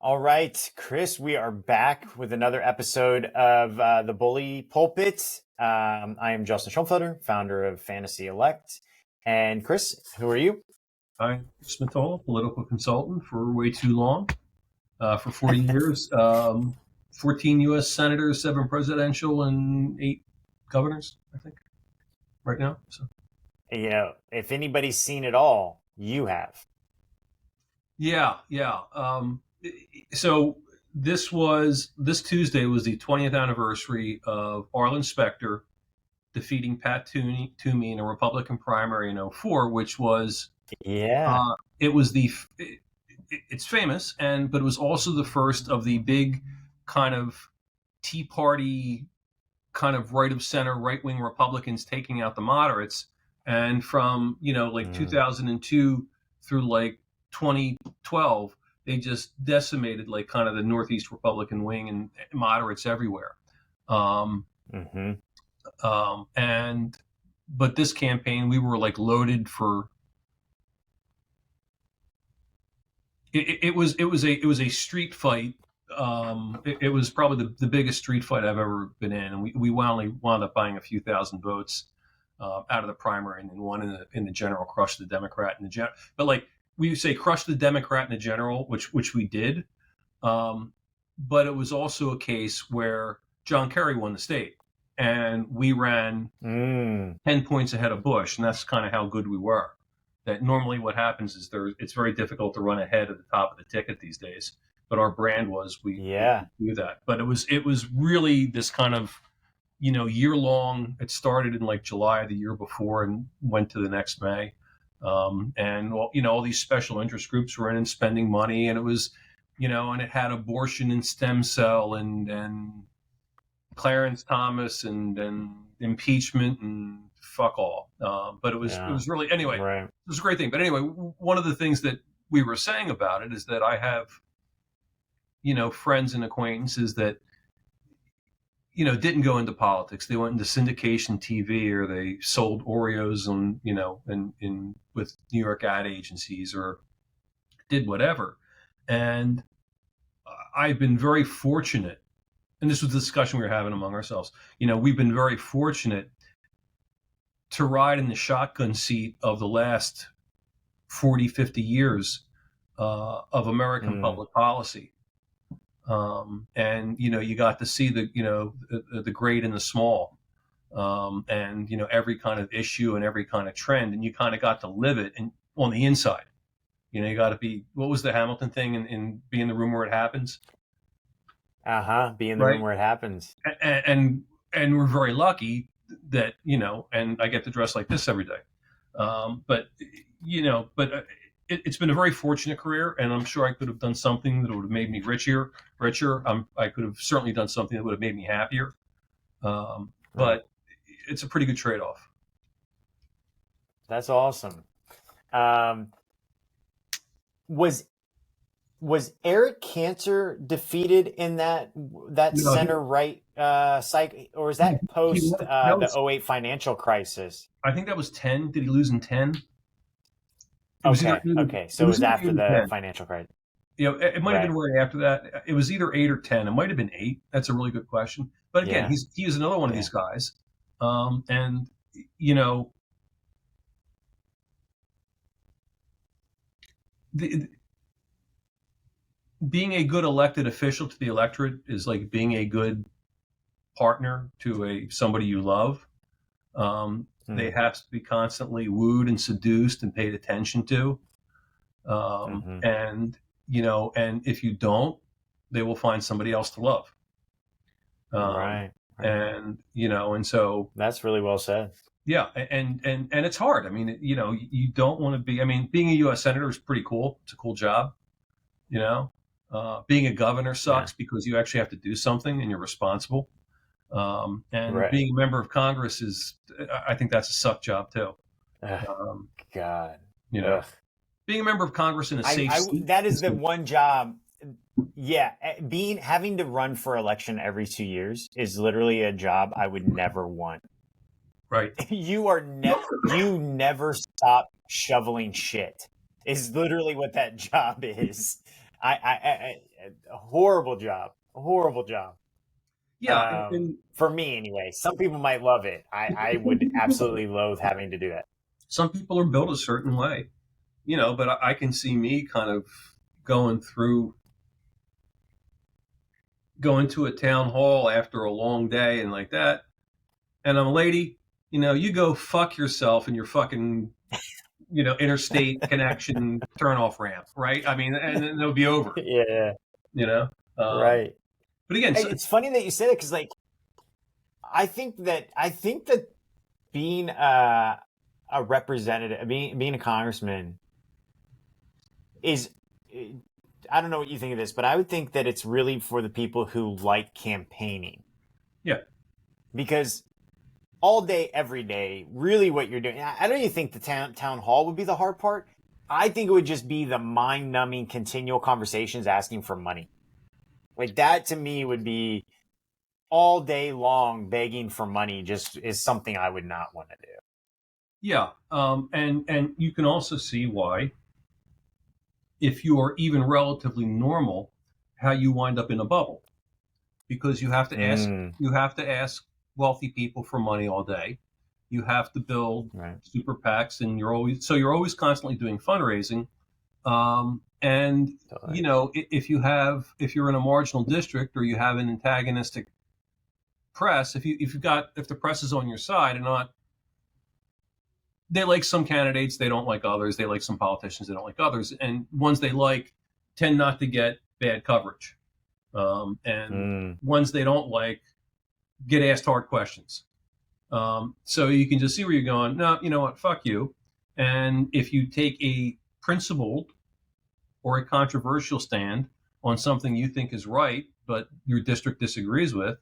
All right, Chris, we are back with another episode of The Bully Pulpit. I am Justin Schumfelder, founder of Fantasy Elect. And Chris, who are you? I'm Chris Matola, political consultant for way too long, for 40 years, 14 U.S. senators, 7 presidential, and 8 governors, I think, right now. So, If anybody's seen it all, you have. yeah. So this Tuesday was the 20th anniversary of Arlen Specter defeating Pat Toomey in a Republican primary in '04, which was Yeah. uh, it was it's famous, but it was also the first of the big kind of Tea Party, kind of right of center, right wing Republicans taking out the moderates. And from, like 2002 through like 2012, they just decimated like kind of the Northeast Republican wing and moderates everywhere. Um, Mm-hmm. and, but this campaign, we were like loaded for, it was a street fight. It was probably the biggest street fight I've ever been in, and we wound up buying a few thousand votes out of the primary, and then one in the general, crushed the Democrat in the general. But like we say, crush the Democrat in the general, which we did. But it was also a case where John Kerry won the state, and we ran 10 points ahead of Bush, and that's kind of how good we were. That normally what happens is it's very difficult to run ahead at the top of the ticket these days. But our brand was we do that. But it was really this kind of year long. It started in like July of the year before and went to the next May. And all these special interest groups were in and spending money, and it was and it had abortion and stem cell and Clarence Thomas and impeachment and fuck all. But it was really, anyway, Right. it was a great thing. But anyway, one of the things that we were saying about it is that I have, friends and acquaintances that, didn't go into politics. They went into syndication TV, or they sold Oreos with New York ad agencies, or did whatever. And I've been very fortunate, and this was the discussion we were having among ourselves. We've been very fortunate to ride in the shotgun seat of the last 40, 50 years of American public policy. And, you got to see the great and the small, and, every kind of issue and every kind of trend. And you kind of got to live it on the inside. You got to be, what was the Hamilton thing, in be in the room where it happens? Be in the room where it happens. And we're very lucky that, and I get to dress like this every day. But it's been a very fortunate career, and I'm sure I could have done something that would have made me richer. I could have certainly done something that would have made me happier. But it's a pretty good trade-off. That's awesome. Was Eric Cantor defeated in that center right cycle, or is that post the 08 financial crisis? I think that was 10. Did he lose in 10? Okay. So it was after the financial crisis. It might have been right after that. It was either 8 or 10. It might have been 8. That's a really good question. But again, he is another one of these guys. And being a good elected official to the electorate is like being a good partner to somebody you love. They have to be constantly wooed and seduced and paid attention to. And if you don't, they will find somebody else to love. Right. And so that's really well said. Yeah. And it's hard. I mean, you don't want to be, being a U.S. Senator is pretty cool. It's a cool job. Being a governor sucks because you actually have to do something and you're responsible. Being a member of Congress I think that's a suck job too. God. Being a member of Congress in a safe seat. That is the one job. Yeah. Having to run for election every 2 years is literally a job I would never want. Right. You never stop shoveling shit is literally what that job is. A horrible job. A horrible job. Yeah, and For me anyway. Some people might love it. I would absolutely loathe having to do that. some people are built a certain way, but I can see me kind of going through going to a town hall after a long day and like that, and I'm a lady, you go fuck yourself in your fucking interstate connection turnoff ramp, right? I mean, and then it'll be over, Yeah, you know. Um, right. but again, It's funny that you say that because, like, I think that being a representative, being a congressman, is. I don't know what you think of this, but I would think that it's really for the people who like campaigning yeah, because all day, every day, really what you're doing. I don't even think the town hall would be the hard part. I think it would just be the mind numbing continual conversations asking for money. Like that to me would be all day long begging for money just is something I would not want to do. yeah, and you can also see why, if you are even relatively normal, how you wind up in a bubble, because Mm, you have to ask wealthy people for money all day. You have to build right. super PACs, and you're always constantly doing fundraising. And Totally. if you're in a marginal district or you have an antagonistic press, if the press is on your side and not, they like some candidates, they don't like others. They like some politicians, they don't like others, and ones they like tend not to get bad coverage, and Mm, ones they don't like get asked hard questions. So you can just see where you're going. No, you know what? Fuck you. And if you take a principled or a controversial stand on something you think is right, but your district disagrees with,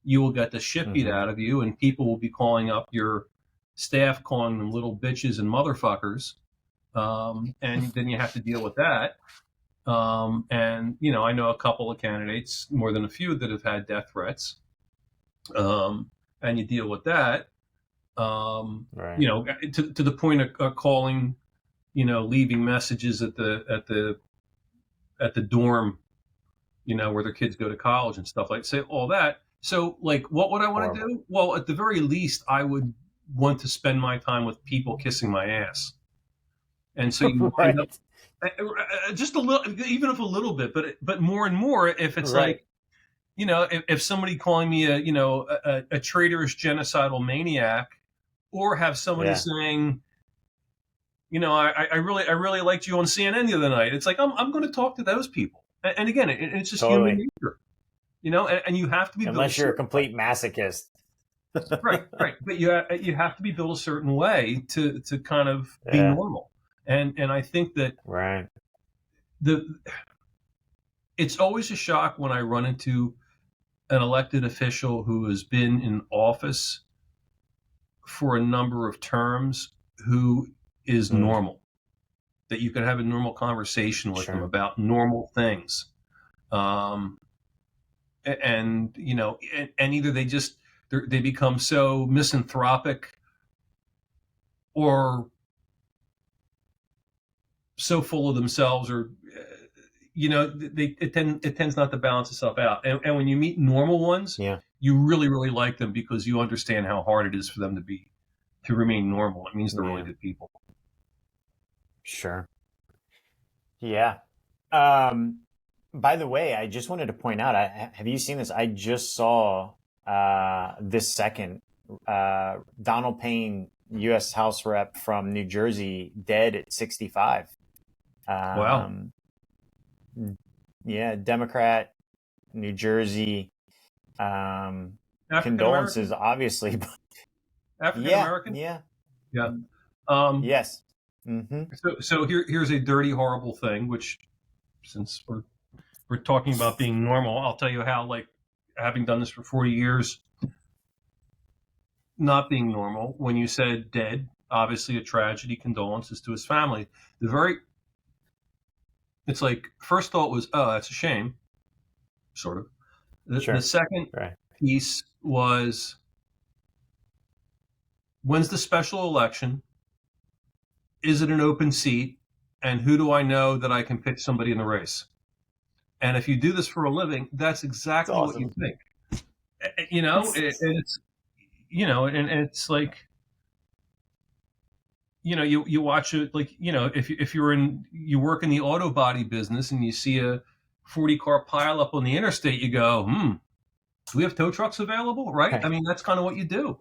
you will get the shit beat hmm out of you, and people will be calling up your staff, calling them little bitches and motherfuckers. And then you have to deal with that. And I know a couple of candidates, more than a few, that have had death threats. And you deal with that. Right. To the point of calling, leaving messages at the dorm, where their kids go to college and stuff, like, say all that. So, like, what would I want to Horrible. do? Well, at the very least, I would want to spend my time with people kissing my ass. And so you wind up Right. just a little, even if a little bit, but more and more, if it's Right. like, if somebody calling me a traitorous genocidal maniac, or have somebody Yeah. saying, I really liked you on CNN the other night. It's like, I'm going to talk to those people. And again, it's just human Totally. nature, and you have to be built a Unless you're a certain way. complete masochist. Right, right. But you have to be built a certain way to kind of be Yeah. normal. And I think that Right. the it's always a shock when I run into an elected official who has been in office for a number of terms, who is Mm, normal, that you can have a normal conversation with them sure. about normal things. Um, and either they become so misanthropic, or so full of themselves, or it tends not to balance itself out. And when you meet normal ones, Yeah. you really really like them, because you understand how hard it is for them to remain normal. It means they're really Yeah. good people. Sure. Yeah. Um, by the way, I just wanted to point out, have you seen this? I just saw this second Donald Payne, U.S. House Rep from New Jersey, dead at 65. Wow. Um, yeah, Democrat, New Jersey. Um, African condolences, American. obviously. African Yeah, American. yeah, Yeah. Um, yes. Mm-hmm. so here's a dirty, horrible thing, which, since we're talking about being normal, I'll tell you how, like, having done this for 40 years, not being normal. When you said dead, obviously a tragedy, condolences to his family. It's like, first thought was, oh, that's a shame, sort of. The Sure. second Right. piece was, when's the special election? Is it an open seat? And who do I know that I can pitch somebody in the race? And if you do this for a living, that's It's exactly what you awesome. think. And it's, and it's like, you watch it, like, if you work in the auto body business and you see a 40 car pile up on the interstate, you go, do we have tow trucks available? Right. I Right. mean, that's kind of what you do.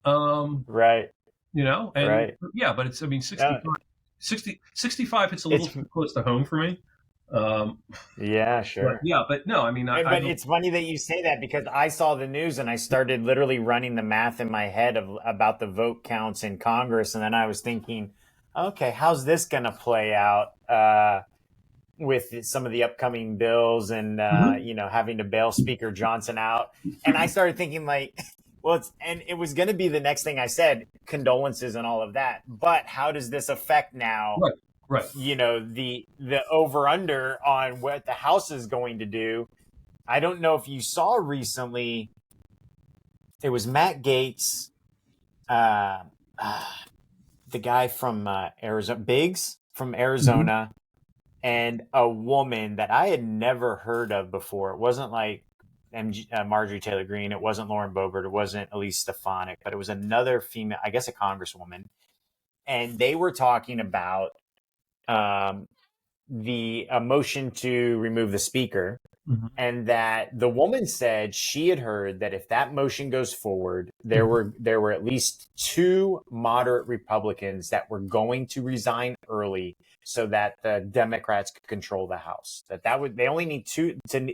Um, Right. and Right. yeah, but it's, I mean, No, 65 hits a little it's too close to home for me. Um, yeah, but sure. yeah, but no, I mean, I But don't. it's funny that you say that because I saw the news and I started literally running the math in my head about the vote counts in Congress, and then I was thinking, okay, how's this going to play out with some of the upcoming bills and Mhm. having to bail Speaker Johnson out, and I started thinking like, well, it was going to be the next thing I said, condolences and all of that, but how does this affect now? Right, right. The over under on what the House is going to do. I don't know if you saw recently, it was Matt Gaetz, uh, uh, the guy from Arizona, Biggs from Mhm. Arizona, and a woman that I had never heard of before. It wasn't like Marjorie Taylor Greene. It wasn't Lauren Boebert. It wasn't Elise Stefanik, but it was another female, I guess a congresswoman. And they were talking about um, the motion to remove the speaker, Mhm. and that the woman said she had heard that if that motion goes forward, Mhm. there were at least two moderate Republicans that were going to resign early so that the Democrats could control the House. That would they only need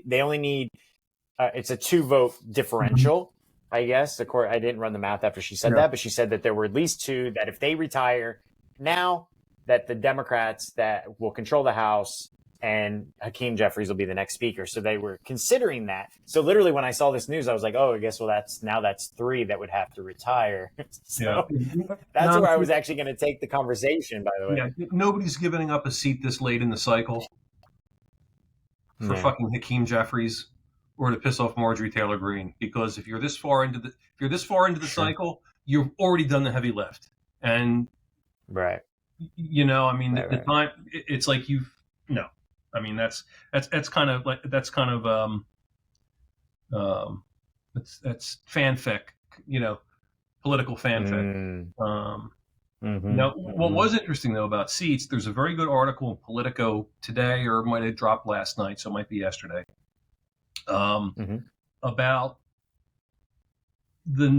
they only need it's a two vote Mhm. differential. I guess the court. I didn't run the math after she said Yeah. that, but she said that there were at least two that if they retire now, that the Democrats that will control the House and Hakeem Jeffries will be the next speaker. So they were considering that. So literally, when I saw this news, I was like, "Oh, I guess that's three that would have to retire." Yeah. So And that's where I honestly, was actually going to take the conversation. By the way, yeah, nobody's giving up a seat this late in the cycle for yeah, fucking Hakeem Jeffries or to piss off Marjorie Taylor Greene. Because if you're this far into the sure, cycle, you've already done the heavy lift. And right, I mean, right, the right. time it's like you've no. I mean, that's kind of like that's kind of um that's fanfic, you know, political fanfic. Mm, Um, mm-hmm, what mm-hmm, was interesting though about seats, there's a very good article in Politico today, or it might have dropped last night, so it might be yesterday, um, mm-hmm, about the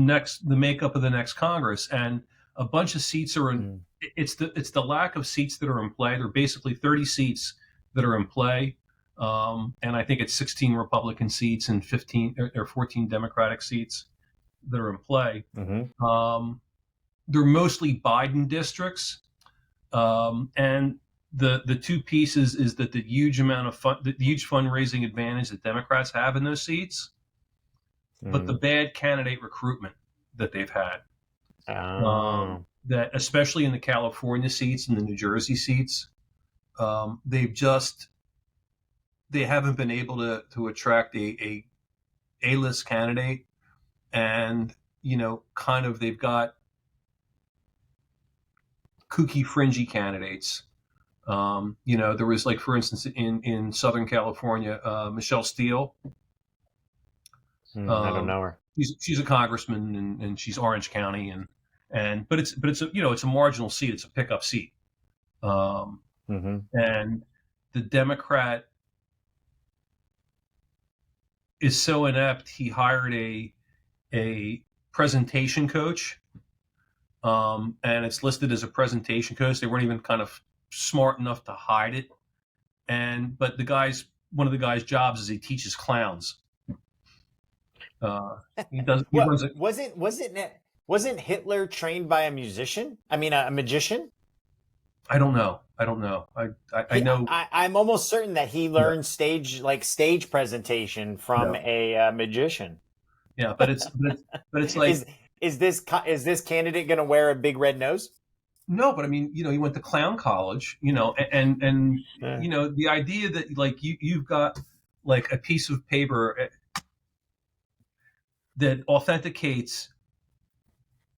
makeup of the next Congress, and a bunch of seats are in. mm-hmm. It's the lack of seats that are in play. There are basically 30 seats that are in play, and I think it's 16 Republican seats and 15 or 14 Democratic seats that are in play. Mm-hmm. Um, they're mostly Biden districts. And the two pieces is that the huge fundraising advantage that Democrats have in those seats, but the Mm-hmm. bad candidate recruitment that they've had. Oh. That especially in the California seats and the New Jersey seats, they haven't been able to attract a list candidate, and kind of they've got kooky, fringy candidates. There was, like, for instance, in Southern California, Michelle Steele. I don't Um, know her. she's a congressman, and she's Orange County, and but it's a marginal seat. It's a pickup seat, um, Mm-hmm. and the Democrat is so inept. He hired a presentation coach, and it's listed as a presentation coach. They weren't even kind of smart enough to hide it. But one of the guy's jobs is he teaches clowns. Uh, he What runs a. wasn't Hitler trained by a musician? I mean, a magician. I don't know. I don't know. I know. I'm almost certain that he Yeah, learned stage presentation from yeah, a magician. yeah. But it's like, Is is this candidate going to wear a big red nose? no. But I mean, he went to clown college. And Yeah. the idea that, like, you've got, like, a piece of paper that authenticates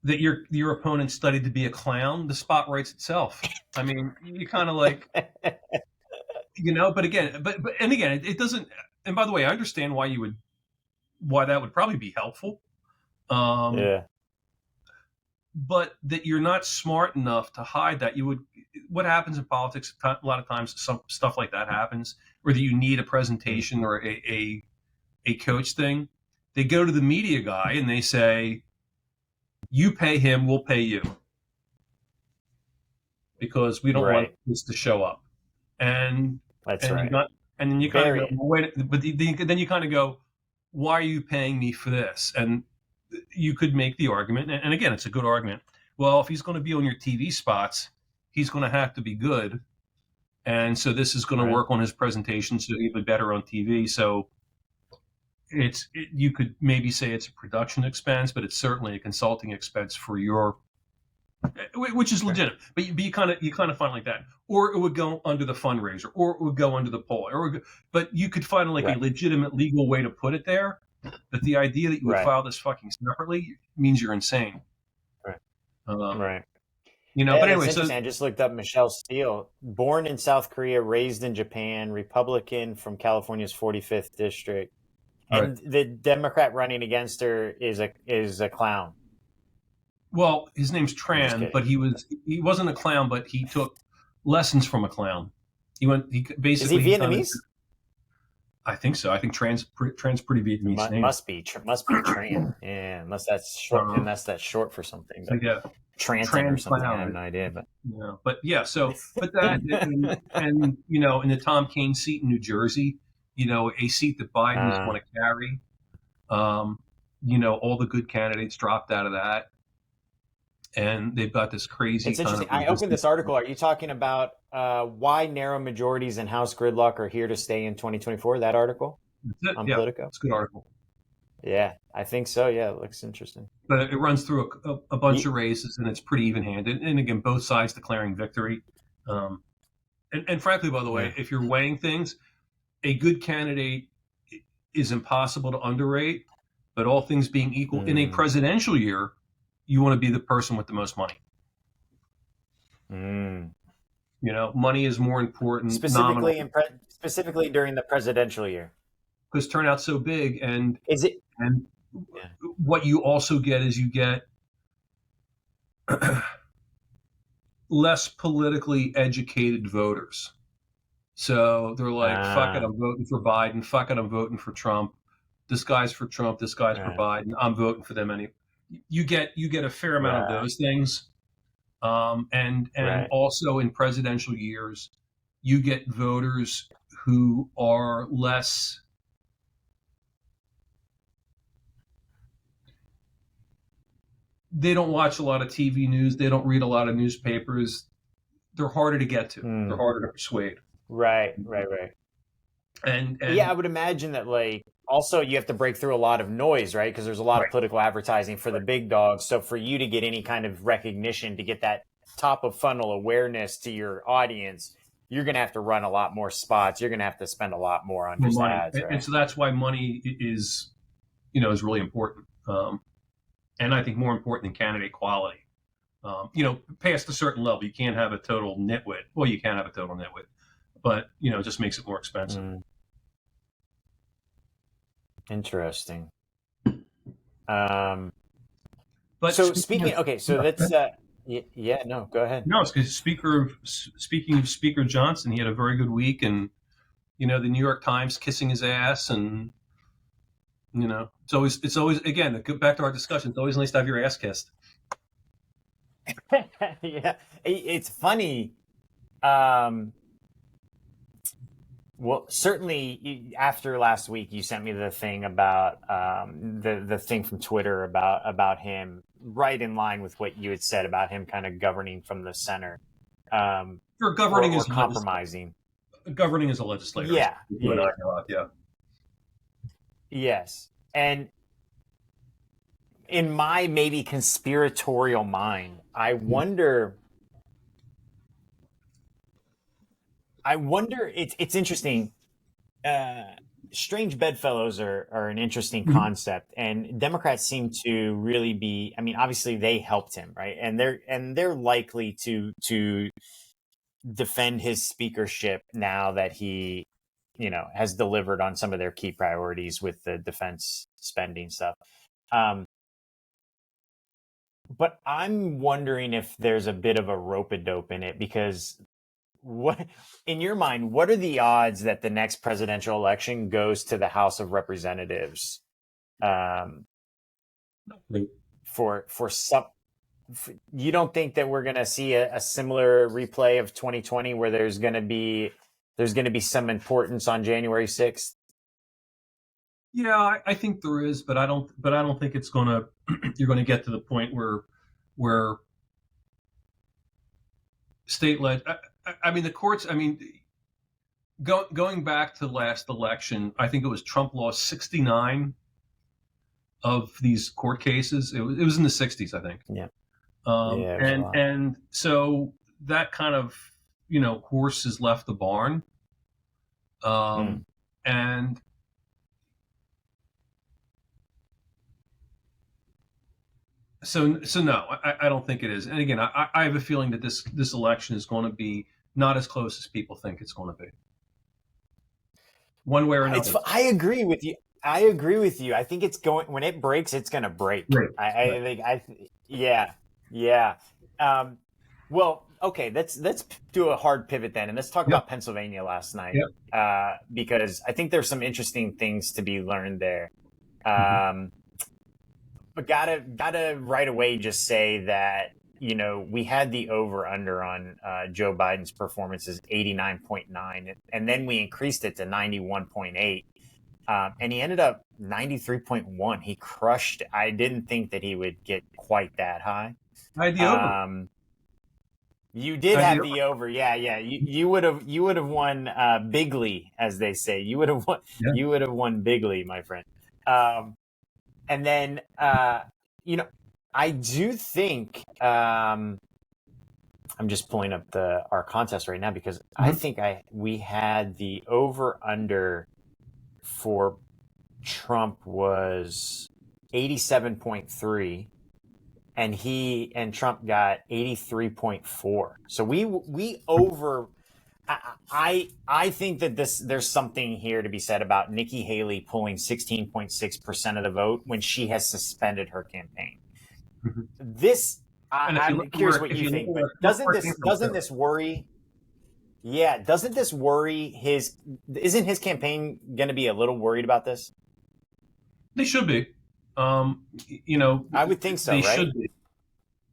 that your opponent studied to be a clown, the spot writes itself. I mean, you kind of like, But again, and again, it doesn't. And by the way, I understand why that would probably be helpful. Um, Yeah. but that you're not smart enough to hide that. What happens in politics a lot of times, some stuff like that happens, or that you need a Mm. presentation or a coach thing. They go to the media guy and they say, "You pay him, we'll pay you, because we don't want Right. this to show up." And That's and you right. got and then you kind of go, Very. well, wait, but then you kind of go, "Why are you paying me for this?" And you could make the argument, and again, it's a good argument. Well, if he's going to be on your TV spots, he's going to have to be good, and so this is going to Right. work on his presentation, so he'll be better on TV. So you could maybe say it's a production expense, but it's certainly a consulting expense for your, which is Sure. legitimate. But you kind of find like that, or it would go under the fundraiser, or it would go under the poll, but you could find like a Right. legitimate legal way to put it there. But the idea that you would Right. file this fucking separately means you're insane. Right. Um, Right. but It's anyway, so interesting. I just looked up Michelle Steele, born in South Korea, raised in Japan, Republican from California's 45th district, right. and the Democrat running against her is a clown. Well, his name's I'm just Tran, kidding. but he wasn't a clown, but he took lessons from a clown. He Is he basically he's done it. Vietnamese? I think so. I think Tran's pretty Vietnamese name. Must be Tran. Yeah, unless that's short, Um, unless that's short for something. so But yeah, Tranton or Tran something. I have clown. no idea. But But yeah, so but that and in the Tom Kaine seat in New Jersey, a seat that Biden is uh, going to carry. Um, all the good candidates dropped out of that, and they've got this crazy it's kind interesting. of I opened resistance. this article. Are you talking about why narrow majorities and House gridlock are here to stay in 2024? That article That's it. on Yeah, Politico. it's a good article. Yeah, I think so. Yeah, it looks interesting. But it runs through a bunch Ye- of races, and it's pretty even-handed. And again, both sides declaring victory. Um, and frankly, by the Yeah. way, if you're weighing things, a good candidate is impossible to underrate. But all things being equal, in a Mm, presidential year, you want to be the person with the most money. mm. Money is more important Specifically nominally, in specifically during the presidential year. because turnout's so big, and Is it? and Yeah. what you also get is you get less politically educated voters. So they're like, fuck it, Ah, I'm voting for Biden. Fuck it, I'm voting for Trump. This guy's for Trump. This guy's for right, Biden. I'm voting for them anyway. You get a fair amount of right, those things, and right. also in presidential years, you get voters who are less. They don't watch a lot of TV news. They don't read a lot of newspapers. They're harder to get to. They're Mm, harder to persuade. right, right, right. Yeah, I And would imagine that like also you have to break through a lot of noise, right? Because there's a lot of right, political advertising for the right. big dogs. So for you to get any kind of recognition, to get that top of funnel awareness to your audience, you're gonna have to run a lot more spots. You're gonna have to spend a lot more on More just money, ads, and right? so that's why money is really important. And I think more important than candidate quality. Past a certain level, you can't have a total nitwit. Well, you can have a total nitwit, but it just makes it more expensive. Mm, interesting. But So speaking of, speaking, okay, so yeah, let's yeah, no, go ahead. no, it's because speaking of Speaker Johnson, he had a very good week, and the New York Times kissing his ass, and it's always again back to our discussion. It's always nice to have your ass kissed. Yeah, it's funny. Um, well, certainly after last week, you sent me the thing about the thing from Twitter about him, right in line with what you had said about him kind of governing from the center, You're or governing or as a legislator. compromising. Governing as a legislator is Yeah, you and yeah, I know that, yeah. yes. And in my maybe conspiratorial mind, I wonder. It's interesting. Uh, Strange bedfellows are an interesting Mhm. concept, and Democrats seem to really be. I mean, obviously they helped him, right? And they're likely to defend his speakership now that he, has delivered on some of their key priorities with the defense spending stuff. But I'm wondering if there's a bit of a rope-a-dope in it, because what, in your mind, what are the odds that the next presidential election goes to the House of Representatives? For some, you don't think that we're going to see a similar replay of 2020 where there's going to be some importance on January 6th? Yeah, I think there is, but I don't think it's going to. You're going to get to the point where state led. I mean, the courts. I mean, going back to the last election, I think it was Trump lost 69 of these court cases. It was in the 60s, I think. Yeah. And so that kind of horse has left the barn. And so no, I don't think it is. And again, I have a feeling that this election is going to be not as close as people think it's going to be, one way or another. I agree with you. I think it's going, when it breaks, it's going to break. Right. Yeah. Well, okay, let's do a hard pivot then, and let's talk about Pennsylvania last night, because I think there's some interesting things to be learned there. But gotta right away just say that, we had the over under on Joe Biden's performance is 89.9, and then we increased it to 91.8. And he ended up 93.1. He crushed. I didn't think that he would get quite that high. I had the over. You did have the over. Yeah. You would have won bigly, as they say. You would have won. Yeah. You would have won bigly, my friend. And then I do think I'm just pulling up our contest right now, because I think we had the over under for Trump was 87.3, and Trump got 83.4. So we over. I think that there's something here to be said about Nikki Haley pulling 16.6% of the vote when she has suspended her campaign. I'm curious what you think. Doesn't this worry? Yeah, doesn't this worry isn't his campaign going to be a little worried about this? They should be. I would think so. They right? should be.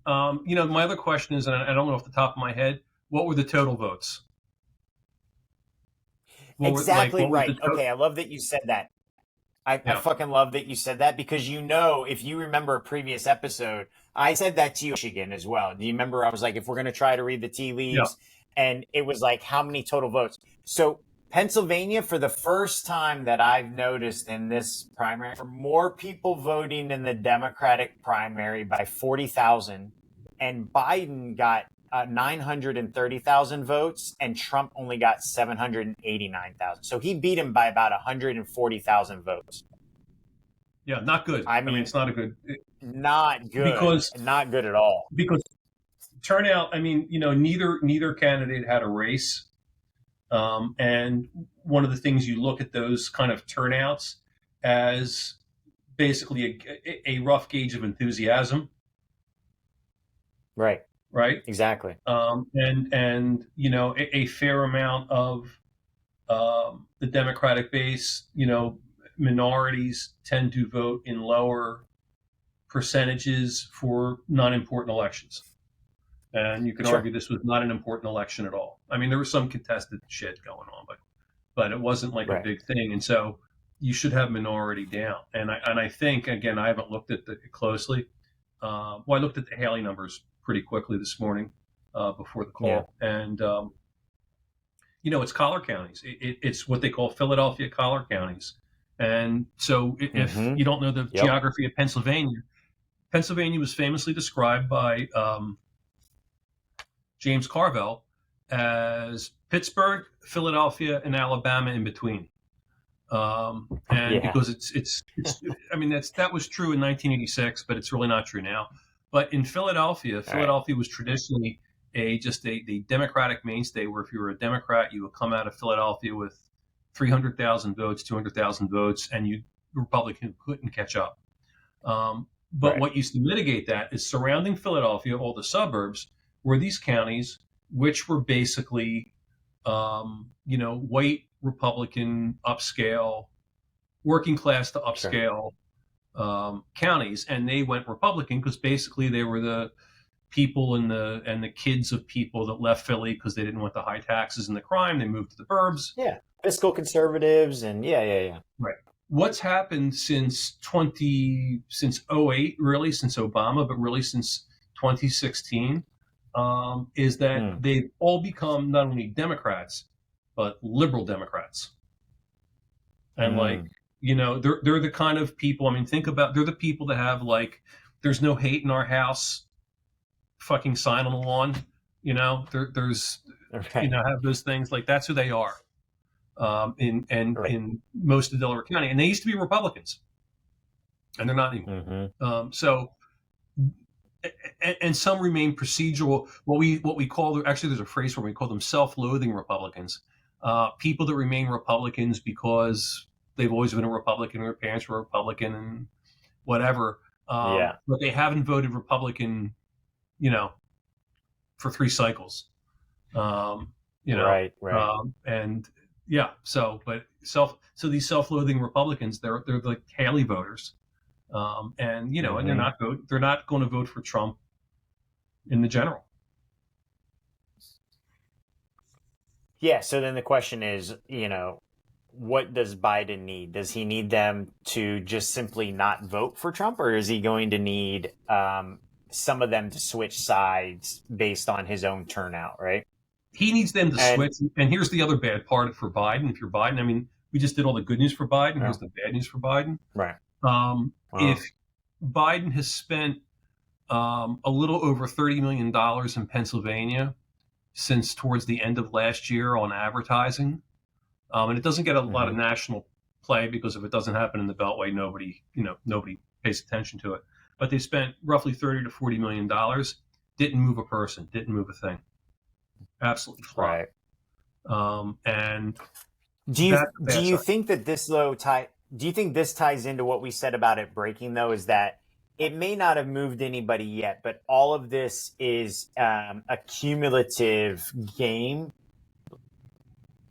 My other question is, and I don't know off the top of my head, what were the total votes? Exactly right. Okay, I love that you said that. I fucking love that you said that, because if you remember a previous episode, I said that to you, Michigan, as well. Do you remember? I was like, if we're going to try to read the tea leaves, and it was like, how many total votes? So Pennsylvania, for the first time that I've noticed in this primary, for more people voting in the Democratic primary by 40,000, and Biden got 930,000 votes, and Trump only got 789,000. So he beat him by about 140,000 votes. Yeah, not good. I mean, it's not a good. Not good. Not good at all. Because turnout. I mean, neither candidate had a race, and one of the things you look at those kind of turnouts as basically a rough gauge of enthusiasm. Right. Right. Exactly. And a fair amount of the Democratic base, minorities tend to vote in lower percentages for non-important elections. And you can argue this was not an important election at all. I mean, there was some contested shit going on, but it wasn't like a big thing. And so you should have minority down. And I think, again, I haven't looked at it closely. I looked at the Haley numbers pretty quickly this morning before the call. And, it's collar counties. It's what they call Philadelphia collar counties. And so if you don't know the geography of Pennsylvania was famously described by James Carville as Pittsburgh, Philadelphia, and Alabama in between. Because it's I mean, that was true in 1986, but it's really not true now. But in Philadelphia was traditionally a Democratic mainstay where if you were a Democrat, you would come out of Philadelphia with 300,000 votes, 200,000 votes, and Republican couldn't catch up. But Right. what used to mitigate that is surrounding Philadelphia, all the suburbs, were these counties, which were basically, white Republican upscale, working class to Sure. upscale counties, and they went Republican because basically they were the people and the kids of people that left Philly because they didn't want the high taxes and the crime. They moved to the burbs. Yeah. Fiscal conservatives and yeah. Right. What's happened since '08, really since Obama, but really since 2016, is that Mm. they've all become not only Democrats but liberal Democrats, and Mm. they're the kind of people. I mean, think about they're the people that have like, "There's no hate in our house" fucking sign on the lawn. There's Right. have those things like that's who they are. Right. In most of Delaware County, and they used to be Republicans, and they're not anymore. Mm-hmm. And some remain procedural. What we call, actually, there's a phrase where we call them self-loathing Republicans, people that remain Republicans because they've always been a Republican, their parents were Republican, and whatever. Yeah. But they haven't voted Republican, for 3 cycles. Right. And yeah, so these self-loathing Republicans, they're like Haley voters, and Mm-hmm. and they're not going to vote for Trump in the general. Yeah. So then the question is, what does Biden need? Does he need them to just simply not vote for Trump, or is he going to need some of them to switch sides based on his own turnout? Right. He needs them to And switch. And here's the other bad part for Biden. If you're Biden, I mean, we just did all the good news for Biden. yeah. Here's the bad news for Biden. Right. If Biden has spent a little over $30 million in Pennsylvania since towards the end of last year on advertising, and it doesn't get a lot of national play because if it doesn't happen in the Beltway, nobody pays attention to it. But they spent roughly $30 to $40 million, didn't move a person, didn't move a thing, absolutely flat. Right. And do you think that this do you think this ties into what we said about it breaking, though, is that it may not have moved anybody yet, but all of this is a cumulative game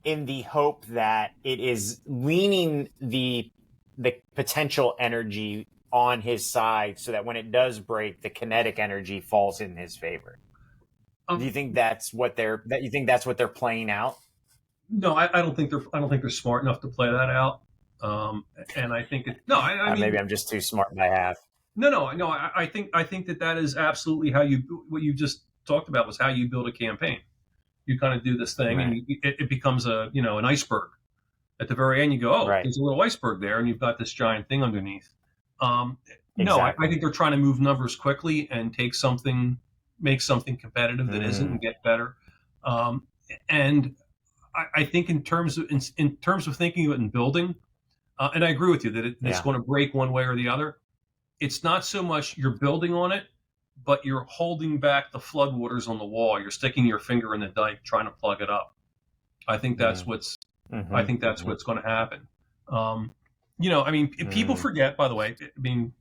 in the hope that it is leaning the potential energy on his side so that when it does break, the kinetic energy falls in his favor? Do you think that's what they're playing out? No, I don't think they're smart enough to play that out. And I think I mean, maybe I'm just too smart by half. No. I think that is absolutely what you just talked about was how you build a campaign. You kind of do this thing, Right. and it becomes an iceberg. At the very end, you go, Right. there's a little iceberg there, and you've got this giant thing underneath. No, Exactly. I think they're trying to move numbers quickly and make something competitive that isn't, and get better. And I think in terms of thinking of it and building, and I agree with you that it's going to break one way or the other. It's not so much you're building on it, but you're holding back the floodwaters on the wall. You're sticking your finger in the dike, trying to plug it up. I think that's what's going to happen. I mean, people forget, by the way, I mean,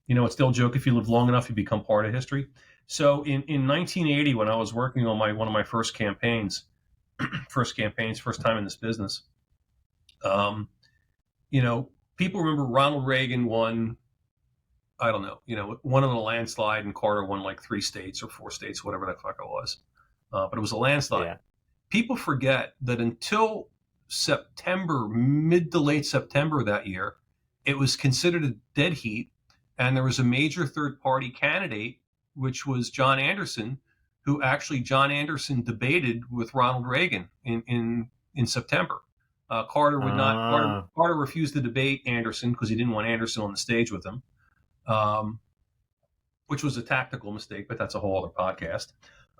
it's still a joke. If you live long enough, you become part of history. So in 1980, when I was working on one of my first campaigns, first time in this business, people remember Ronald Reagan won, I don't know, won in a landslide, and Carter won like 3 states or 4 states, whatever the fuck it was. But it was a landslide. Yeah. People forget that until September, mid to late September that year, it was considered a dead heat, and there was a major third-party candidate, which was John Anderson, who actually John Anderson debated with Ronald Reagan in September. Carter would not. Carter refused to debate Anderson because he didn't want Anderson on the stage with him, which was a tactical mistake, but that's a whole other podcast.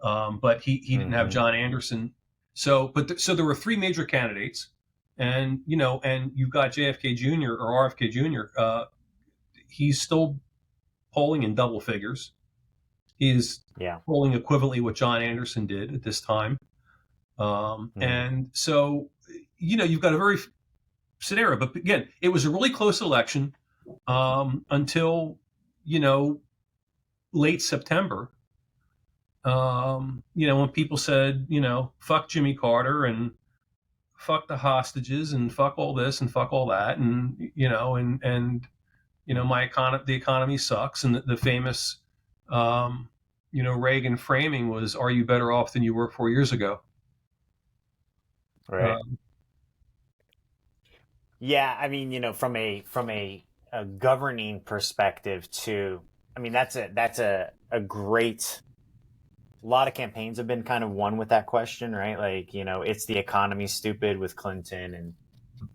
But he didn't have John Anderson. So there were 3 major candidates, and you've got JFK Jr. or RFK Jr. He's still polling in double figures. He's Yeah. polling equivalently what John Anderson did at this time. Mm. And so, you've got a very scenario. But again, it was a really close election until, you know, late September. When people said, fuck Jimmy Carter and fuck the hostages and fuck all this and fuck all that. The economy sucks. And the famous, Reagan framing was, are you better off than you were 4 years ago? Right. Um, Yeah, I mean, from a governing perspective too. I mean, that's a great. A lot of campaigns have been kind of won with that question, right? Like, it's the economy stupid with Clinton, and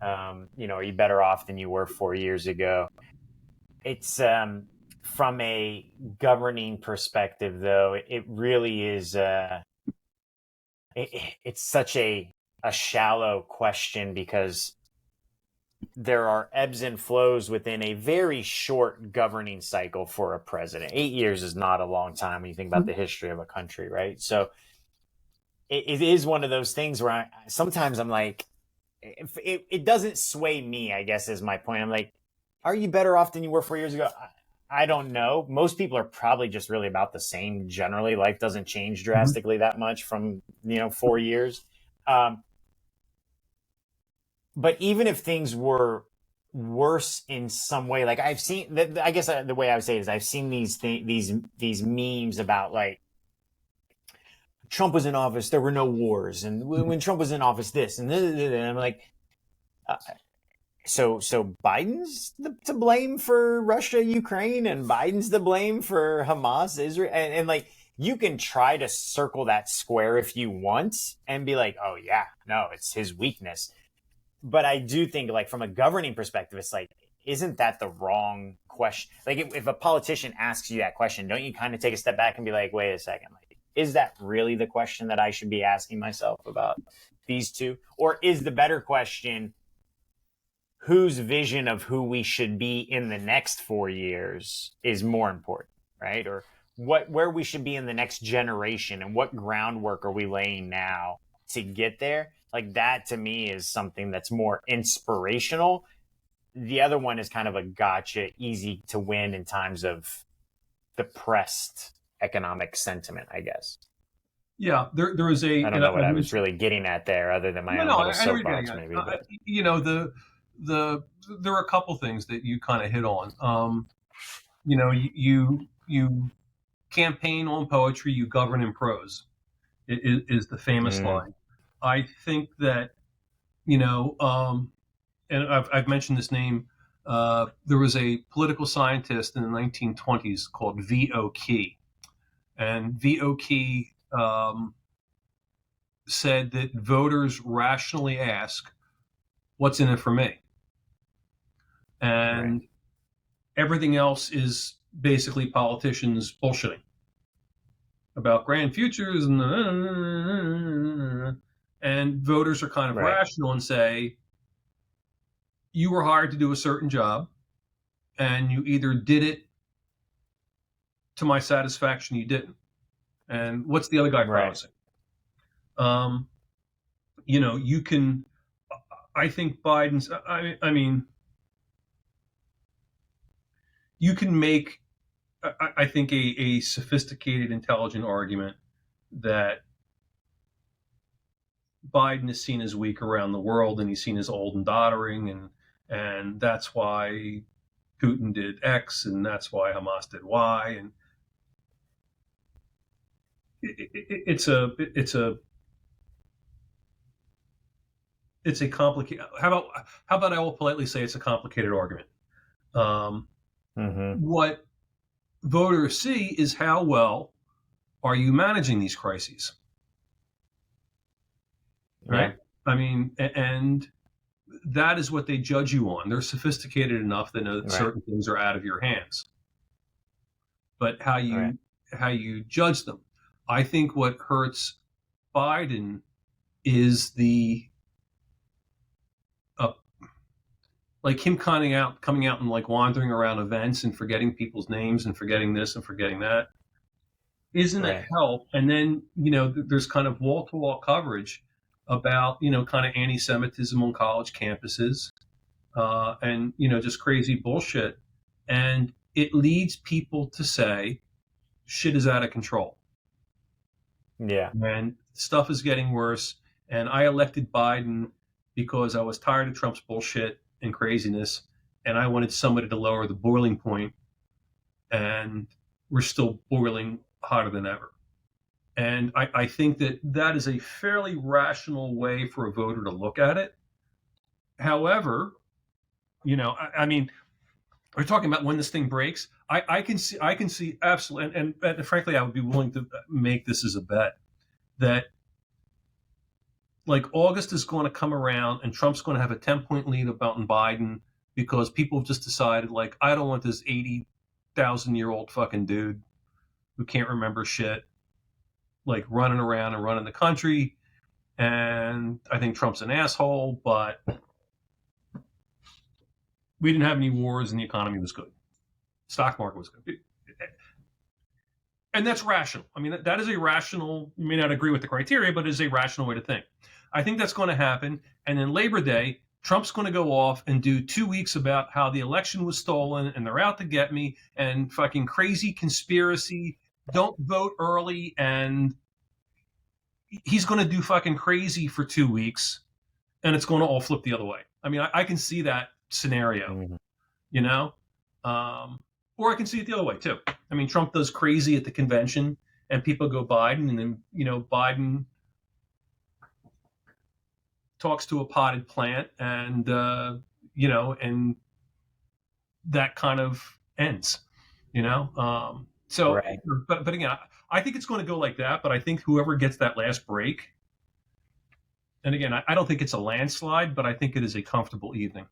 are you better off than you were 4 years ago? It's from a governing perspective, though. It really is. It's such a shallow question because there are ebbs and flows within a very short governing cycle for a president. 8 years is not a long time when you think about the history of a country, right? So it is one of those things where sometimes I'm like, it doesn't sway me, I guess is my point. I'm like, are you better off than you were 4 years ago? I don't know. Most people are probably just really about the same generally. Life doesn't change drastically that much from, 4 years. Um, but even if things were worse in some way, like I've seen, I guess the way I would say it is I've seen these memes about like Trump was in office, there were no wars, and when Trump was in office, this and I'm like, uh, so Biden's to blame for Russia, Ukraine, and Biden's to blame for Hamas, Israel, and like you can try to circle that square if you want and be like, oh yeah, no, it's his weakness. But I do think, like, from a governing perspective, it's like, isn't that the wrong question? Like, if a politician asks you that question, don't you kind of take a step back and be like, wait a second, like, is that really the question that I should be asking myself about these two? Or is the better question, whose vision of who we should be in the next 4 years is more important, right? Or where we should be in the next generation, and what groundwork are we laying now to get there? Like, that to me is something that's more inspirational. The other one is kind of a gotcha, easy to win in times of depressed economic sentiment, I guess. yeah, there was I don't and know what I've I was mentioned. really getting at there, other than my No, own no, little I know what you're getting soapbox, at. maybe. But There are a couple things that you kind of hit on. You campaign on poetry, you govern in prose. Is the famous mm, line. I think that you know, and I've mentioned this name. There was a political scientist in the 1920s called V.O. Key, and V.O. Key said that voters rationally ask, "What's in it for me?" right, And everything else is basically politicians bullshitting about grand futures and voters are kind of right, rational and say, you were hired to do a certain job and you either did it to my satisfaction, you didn't. And what's the other guy right, promising? Um, you can. I think Biden's. I mean, you can make. I think a sophisticated, intelligent argument that Biden is seen as weak around the world, and he's seen as old and doddering, and that's why Putin did X, and that's why Hamas did Y, and it's a complicated. How about I will politely say it's a complicated argument. Um, mm-hmm, what voters see is how well are you managing these crises, yeah, right? I mean, and that is what they judge you on. They're sophisticated enough that know that right, certain things are out of your hands, but right, how you judge them. I think what hurts Biden is the uh, like him coming out and like wandering around events and forgetting people's names and forgetting this and forgetting that. isn't a Right. help. And then, there's kind of wall to wall coverage about, kind of anti Semitism on college campuses, and, just crazy bullshit. And it leads people to say shit is out of control Yeah. and stuff is getting worse. And I elected Biden because I was tired of Trump's bullshit and craziness. And I wanted somebody to lower the boiling point, and we're still boiling hotter than ever. And I think that that is a fairly rational way for a voter to look at it. However, I mean, we're talking about when this thing breaks. I can see absolutely, and frankly, I would be willing to make this as a bet that like August is going to come around and Trump's going to have a 10-point lead about Biden because people have just decided like I don't want this 80,000-year-old fucking dude who can't remember shit like running around and running the country. And I think Trump's an asshole, but we didn't have any wars and the economy was good. Stock market was good. And that's rational. I mean, that is a rational, you may not agree with the criteria, but it is a rational way to think. I think that's going to happen. And then Labor Day, Trump's going to go off and do 2 weeks about how the election was stolen and they're out to get me and fucking crazy conspiracy. Don't vote early. And he's going to do fucking crazy for 2 weeks and it's going to all flip the other way. I mean, I can see that scenario, Mm-hmm. you know? Or I can see it the other way too. I mean, Trump does crazy at the convention and people go Biden and then, Biden talks to a potted plant and, and that kind of ends, So, Right. but again, I think it's going to go like that, but I think whoever gets that last break, and again, I don't think it's a landslide, but I think it is a comfortable evening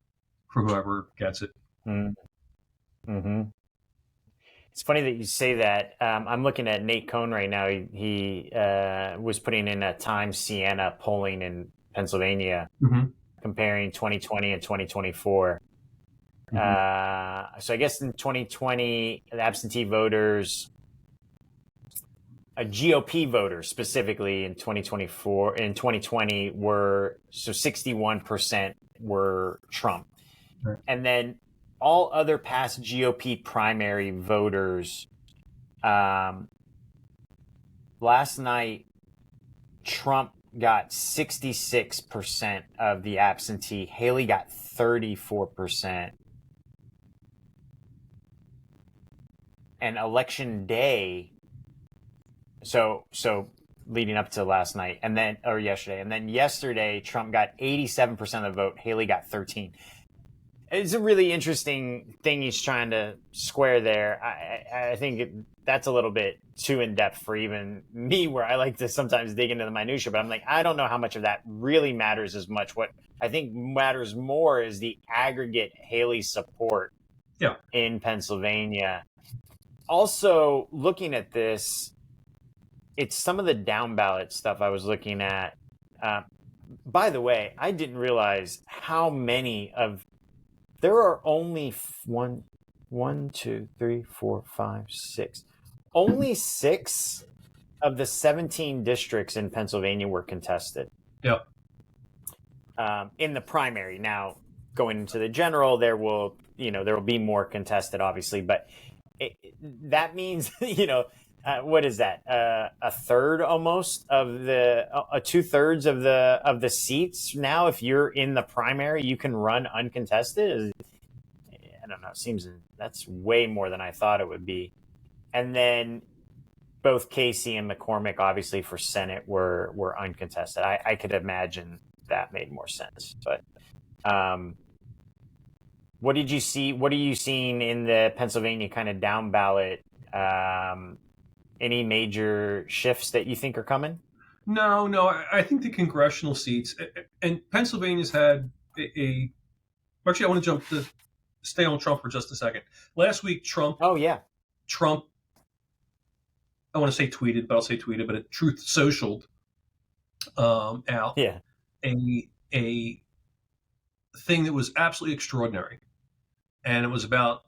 for whoever gets it. Mm-hmm. It's funny that you say that. I'm looking at Nate Cohn right now. He was putting in a Times Siena polling in Pennsylvania, Mm-hmm. comparing 2020 and 2024. Mm-hmm. So I guess in 2020, the absentee voters, GOP voters specifically in 2020 were, so 61% were Trump. Right. And then all other past GOP primary voters, last night, Trump got 66% of the absentee. Haley got 34%. And election day, so leading up to last night or yesterday, and then yesterday, Trump got 87% of the vote. Haley got 13. It's a really interesting thing he's trying to square there. I think that's a little bit too in depth for even me, where I like to sometimes dig into the minutia. But I'm like, I don't know how much of that really matters as much. What I think matters more is the aggregate Haley support in Pennsylvania. Also, looking at this, it's some of the down ballot stuff I was looking at. By the way, I didn't realize how many of there are only one, two, three, four, five, six. Only 6 of the 17 districts in Pennsylvania were contested. Yeah. In the primary. Now, going into the general, there will be more contested, obviously, but that means what is that? A third almost of the 2/3 of the seats now. If you're in the primary, you can run uncontested. I don't know. That's way more than I thought it would be. And then both Casey and McCormick, obviously for Senate, were uncontested. I could imagine that made more sense. But what did you see? What are you seeing in the Pennsylvania kind of down ballot? Any major shifts that you think are coming? No. I think the congressional seats, and Pennsylvania's had actually, I want to stay on Trump for just a second. Last week, Trump, Oh yeah. I want to say tweeted, but I'll say tweeted, but it Truth Socialed out Yeah. a thing that was absolutely extraordinary. And it was about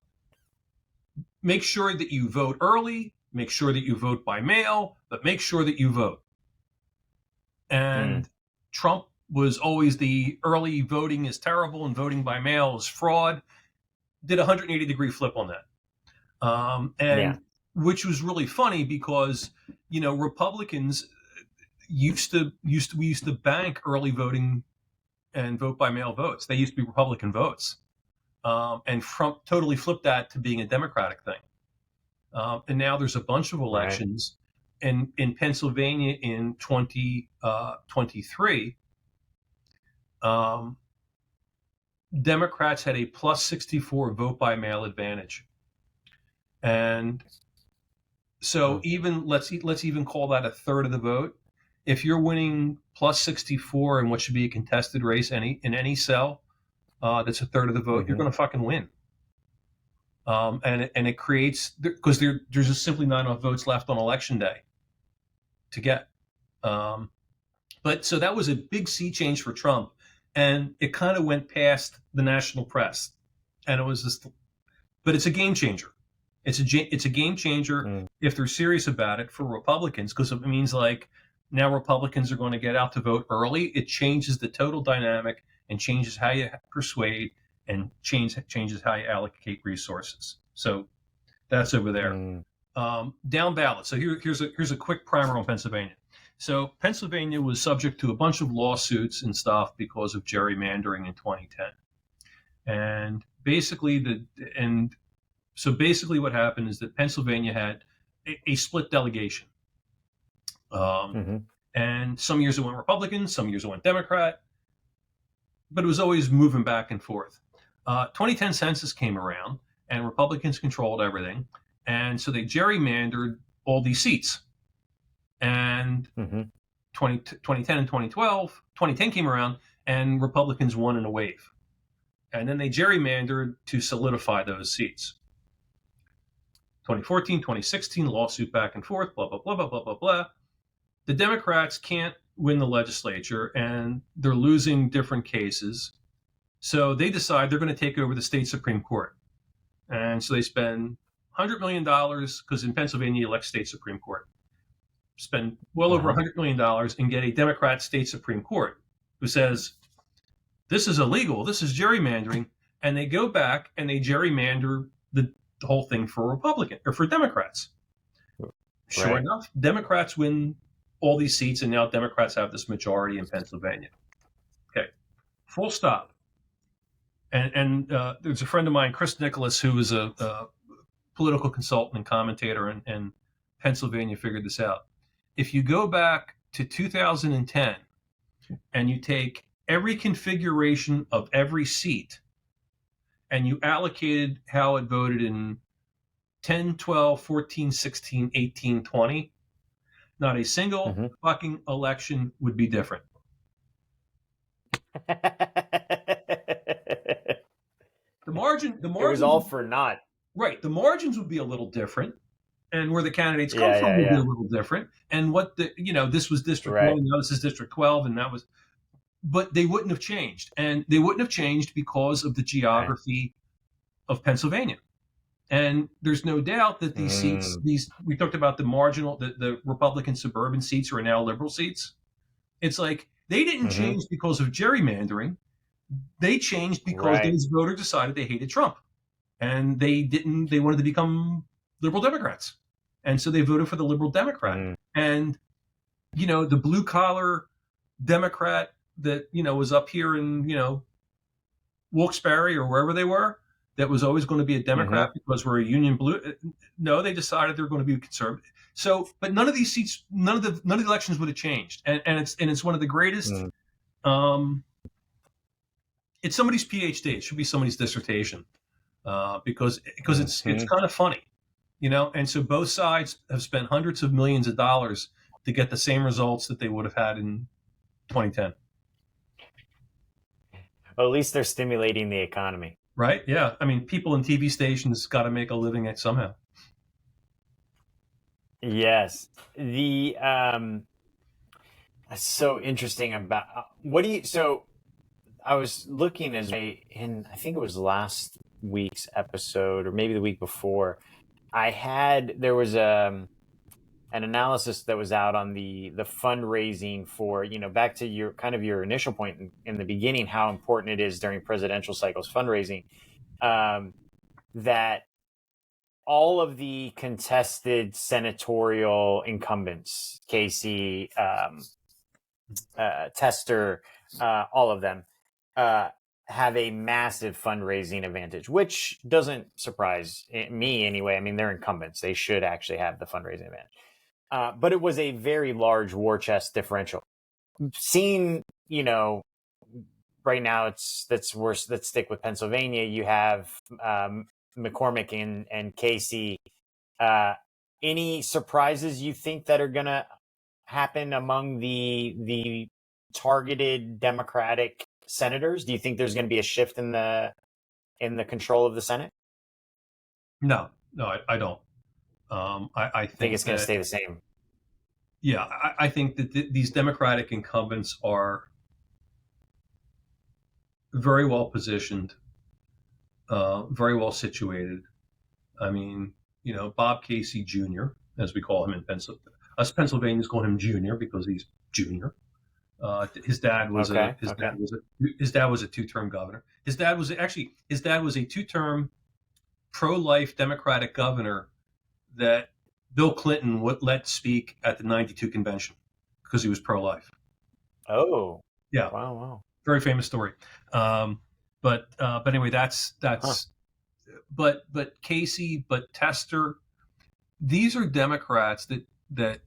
make sure that you vote early, make sure that you vote by mail, but make sure that you vote. And Trump was always the early voting is terrible and voting by mail is fraud. Did a 180-degree flip on that. And which was really funny because, Republicans we used to bank early voting and vote by mail votes. They used to be Republican votes. And Trump totally flipped that to being a Democratic thing. And now there's a bunch of elections. And in Pennsylvania in 2023, Democrats had a plus 64 vote by mail advantage. And so even let's even call that a third of the vote. If you're winning plus 64 in what should be a contested race in any cell, that's a third of the vote, you're going to fucking win. And it creates, because there's just simply not enough votes left on election day to get. But so that was a big sea change for Trump, and it kind of went past the national press, and it was just, but it's a game changer. It's a game changer if they're serious about it for Republicans, because it means like now Republicans are going to get out to vote early. It changes the total dynamic and changes how you persuade and changes how you allocate resources. So that's over there. Down ballot. So here's a quick primer on Pennsylvania. So Pennsylvania was subject to a bunch of lawsuits and stuff because of gerrymandering in 2010. And basically what happened is that Pennsylvania had a split delegation. And some years it went Republican, some years it went Democrat, but it was always moving back and forth. 2010 census came around and Republicans controlled everything. And so they gerrymandered all these seats. And 2010 and 2010 came around and Republicans won in a wave. And then they gerrymandered to solidify those seats. 2014, 2016, lawsuit back and forth, blah, blah, blah, blah, blah, blah, blah. The Democrats can't win the legislature and they're losing different cases. So they decide they're going to take over the state Supreme Court. And so they spend $100 million, because in Pennsylvania, you elect state Supreme Court. Spend well over $100 million and get a Democrat state Supreme Court who says, this is illegal, this is gerrymandering. And they go back and they gerrymander the whole thing for Republican or for Democrats. Sure enough, Democrats win all these seats, and now Democrats have this majority in Pennsylvania. Okay, full stop. And there's a friend of mine, Chris Nicholas, who is a political consultant and commentator in Pennsylvania, figured this out. If you go back to 2010 and you take every configuration of every seat and you allocated how it voted in 10, 12, 14, 16, 18, 20, not a single fucking election would be different. The margin it was all for naught. Right. The margins would be a little different, and where the candidates come from would be a little different. And what this was District 1, now this is District 12, and that was, but they wouldn't have changed. And they wouldn't have changed because of the geography of Pennsylvania. And there's no doubt that these seats, we talked about the Republican suburban seats are now liberal seats. It's like they didn't change because of gerrymandering. They changed because those voters decided they hated Trump. And they wanted to become liberal Democrats. And so they voted for the liberal Democrat. And, the blue collar Democrat that, was up here in, Wilkes-Barre or wherever they were, that was always going to be a Democrat because we're a union blue. No, they decided they're going to be conservative. So, but none of these seats, none of the elections would have changed. And it's one of the greatest, it's somebody's PhD. It should be somebody's dissertation. Because it's kind of funny, and so both sides have spent hundreds of millions of dollars to get the same results that they would have had in 2010. Well, at least they're stimulating the economy. Right? Yeah. I mean, people in TV stations got to make a living at somehow. Yes. The that's so interesting about so I was looking in I think it was last week's episode or maybe the week before, there was an analysis that was out on the fundraising for, back to your kind of your initial point in the beginning, how important it is during presidential cycles fundraising, that all of the contested senatorial incumbents, Casey, Tester, all of them, have a massive fundraising advantage, which doesn't surprise me anyway. I mean, they're incumbents; they should actually have the fundraising advantage. But it was a very large war chest differential. Seen, right now that's worse. Let's stick with Pennsylvania. You have McCormick and Casey. Any surprises you think that are gonna happen among the targeted Democratic senators? Do you think there's going to be a shift in the control of the Senate? No, I don't. I Think think it's going to that, stay the same. yeah, I think that these Democratic incumbents are very well positioned, very well situated. I mean, Bob Casey Jr., as we call him in Pennsylvania. Us Pennsylvanians call him Junior because he's junior. His dad was a Okay. Okay. his dad was a two-term governor. His dad was a two-term pro-life Democratic governor that Bill Clinton would let speak at the '92 convention because he was pro-life. Oh. Yeah, Wow. Wow. very famous story. Um, but anyway, Huh. but Casey, but Tester, these are Democrats that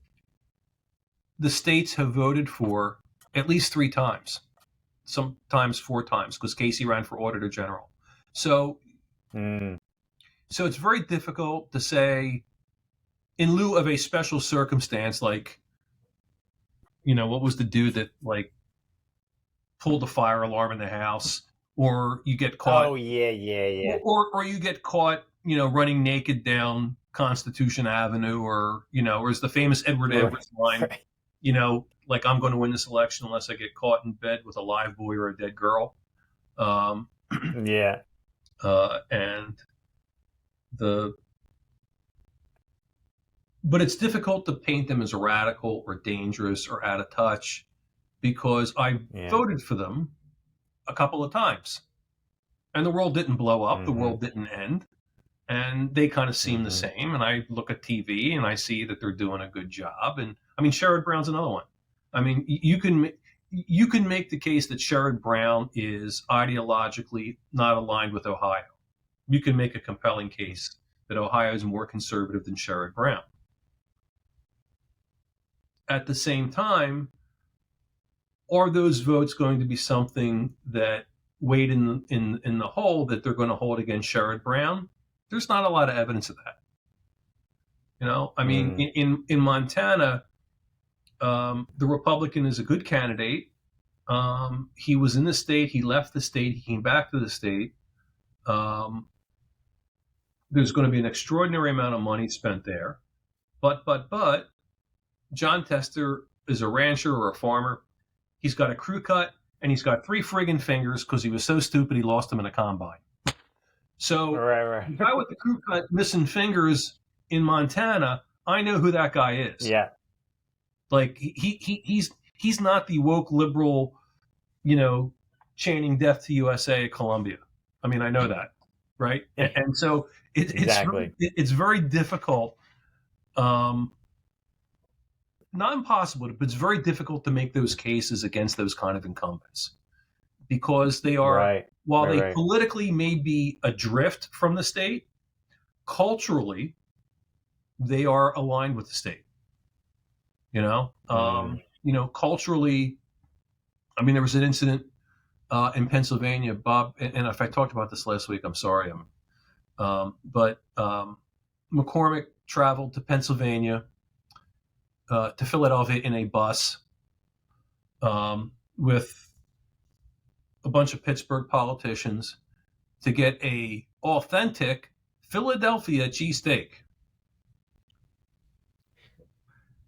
the states have voted for at least three times, sometimes four times, because Casey ran for Auditor General. So Mm. so it's very difficult to say, in lieu of a special circumstance, like, what was the dude that like pulled the fire alarm in the house, or you get caught, Oh yeah. Yeah. Yeah. or you get caught, running naked down Constitution Avenue, or is the famous Edward Edwards line, Right. like, I'm going to win this election unless I get caught in bed with a live boy or a dead girl. Um, Yeah. and the but it's difficult to paint them as radical or dangerous or out of touch because I Yeah. voted for them a couple of times, and the world didn't blow up, the Mm-hmm. world didn't end, and they kind of seem the Mm-hmm. same. And I look at TV and I see that they're doing a good job. And I mean, Sherrod Brown's another one. I mean, you can make the case that Sherrod Brown is ideologically not aligned with Ohio. You can make a compelling case that Ohio is more conservative than Sherrod Brown. At the same time, are those votes going to be something that weighed in the whole that they're going to hold against Sherrod Brown? There's not a lot of evidence of that. I mean, Mm. in Montana, the Republican is a good candidate. He was in the state. He left the state. He came back to the state. Um, there's going to be an extraordinary amount of money spent there. But John Tester is a rancher or a farmer. He's got a crew cut and he's got three friggin' fingers because he was so stupid he lost them in a combine. So Right. the Right. guy with the crew cut missing fingers in Montana, I know who that guy is. Yeah. Like he's not the woke liberal, chanting "Death to USA" at Columbia. I mean, I know that, right? And so Exactly. it's very difficult, not impossible, but it's very difficult to make those cases against those kind of incumbents because they are, Right. while Right. they Right. politically may be adrift from the state, culturally they are aligned with the state. Mm. Culturally, I mean, there was an incident in Pennsylvania, Bob, and if I talked about this last week, I'm sorry. But McCormick traveled to Pennsylvania, to Philadelphia in a bus, with a bunch of Pittsburgh politicians to get a authentic Philadelphia cheesesteak.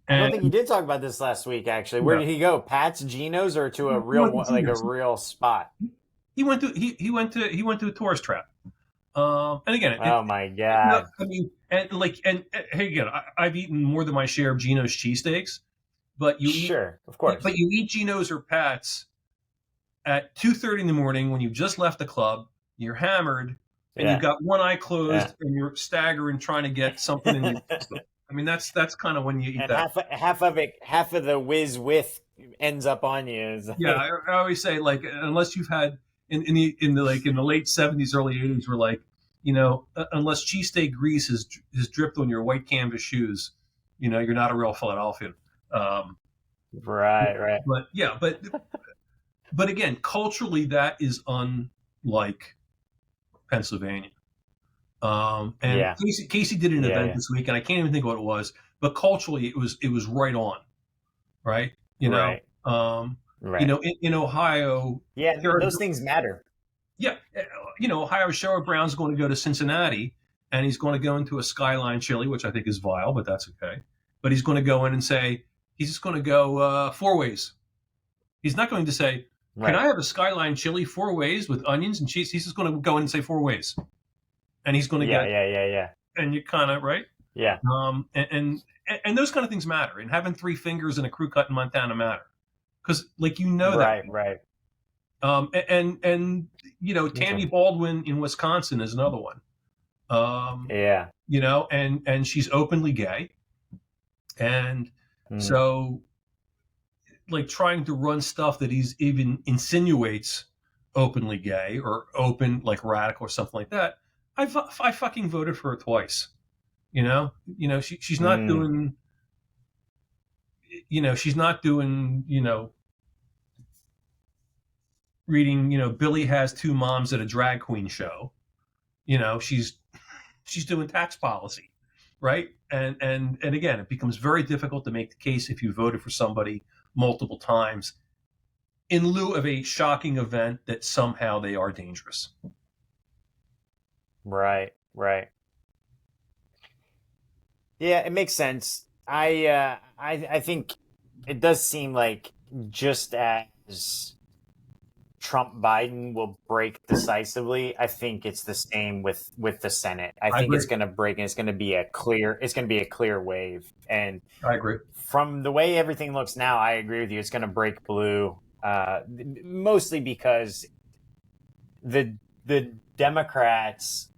I don't And think you did talk about this last week. Actually, where yeah, did he go? Pat's, Geno's, or to a he real went to one, like a Geno's. real spot? He went to a tourist trap. And again, Oh my no, God. I mean, and hey, again, I've eaten more than my share of Geno's cheesesteaks, but Sure, of course. you eat Geno's or Pat's at 2:30 in the morning when you've just left the club, you're hammered, and you've Yeah, got one eye yeah. closed, and you're staggering trying to get something in your system. I mean, that's kind of when you eat And that. half of it, half of the whiz with ends up on you. It's Yeah, like, I always say like unless you've had in the late '70s, early '80s, we're like, unless cheesesteak grease has dripped on your white canvas shoes, you're not a real Philadelphian. Um, right, right. but yeah, but again, culturally, that is unlike Pennsylvania. And Yeah, Casey did an yeah, event yeah. this week, and I can't even think what it was, but culturally, it was right on, right? Right, right. In Ohio, Yeah, those things matter. yeah, Ohio Sherrod Brown's going to go to Cincinnati, and he's going to go into a Skyline chili, which I think is vile, but that's okay. But he's going to go in and say he's just going to go four ways. He's not going to say, "Can Right. I have a Skyline chili four ways with onions and cheese?" He's just going to go in and say four ways, and he's going to Yeah, get, yeah, yeah, yeah. and you kind of right. Yeah. And those kind of things matter, and having three fingers and a crew cut in Montana matter because like that. Right, right. And Okay. Tammy Baldwin in Wisconsin is another one. Um, Yeah. and she's openly gay, and Mm, so like trying to run stuff that he's even insinuates openly gay or open like radical or something like that. I fucking voted for her twice. She's not mm, doing. She's not doing. Reading. Billy has two moms at a drag queen show. She's doing tax policy, right? And again, it becomes very difficult to make the case if you voted for somebody multiple times in lieu of a shocking event that somehow they are dangerous. right, right. Yeah, it makes sense. I think it does seem like just as Trump Biden will break decisively, I think it's the same with the Senate. I I think agree. it's going to break and it's going to be a clear wave. And I agree. from the way everything looks now, I agree with you. It's going to break blue, mostly because the Democrats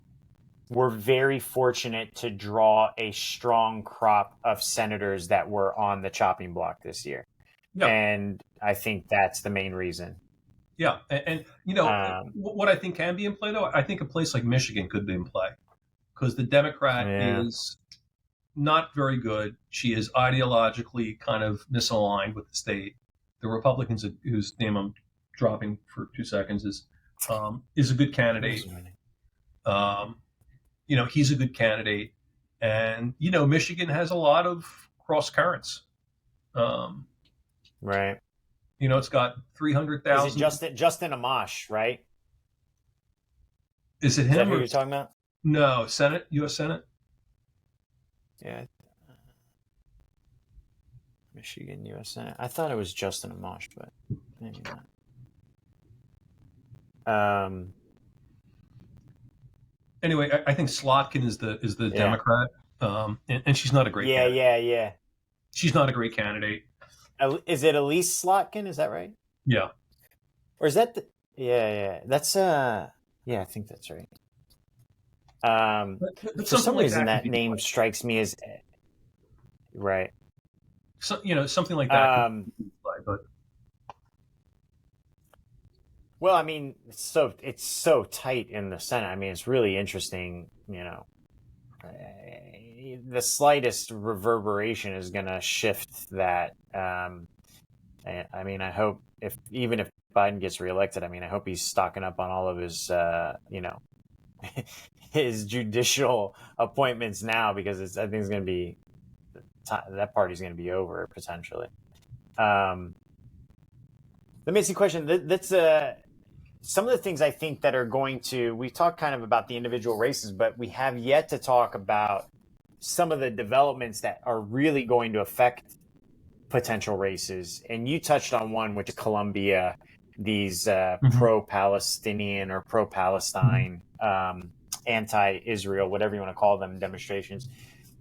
were very fortunate to draw a strong crop of senators that were on the chopping block this year, Yeah, and I think that's the main reason. yeah, and Um, what I think can be in play though, I think a place like Michigan could be in play because the Democrat yeah, is not very good. She is ideologically kind of misaligned with the state. The Republicans, whose name I'm dropping for 2 seconds, is a good candidate. Um, he's a good candidate, and Michigan has a lot of cross currents. Um, right. it's got three hundred Is it thousand. Justin Amash? Right? Is it Is that him who or you're talking about? no? Senate, U.S. Senate. Yeah, Michigan, USA. I thought it was Justin Amash, but maybe not. Anyway, I think Slotkin is the Yeah, Democrat, and she's not a great yeah, candidate. yeah, yeah. She's not a great candidate. Is it Elise Slotkin? Is that right? Yeah, Or is that the? Yeah, yeah. Yeah, I think that's right. but For something some like reason, that could that be in name play. strikes me as right. So, something like that could Um, be in play. But well, I mean, it's so tight in the Senate. I mean, it's really interesting. The slightest reverberation is going to shift that. I mean, I hope even if Biden gets reelected, I mean, I hope he's stocking up on all of his, his judicial appointments now because I think it's going to be that party's going to be over potentially. Um, let me ask you a question. That's some of the things I think that are going to. We talked kind of about the individual races, but we have yet to talk about some of the developments that are really going to affect potential races. And you touched on one, which is Colombia, these mm-hmm. pro-Palestinian or pro-Palestine anti-Israel, whatever you want to call them, demonstrations.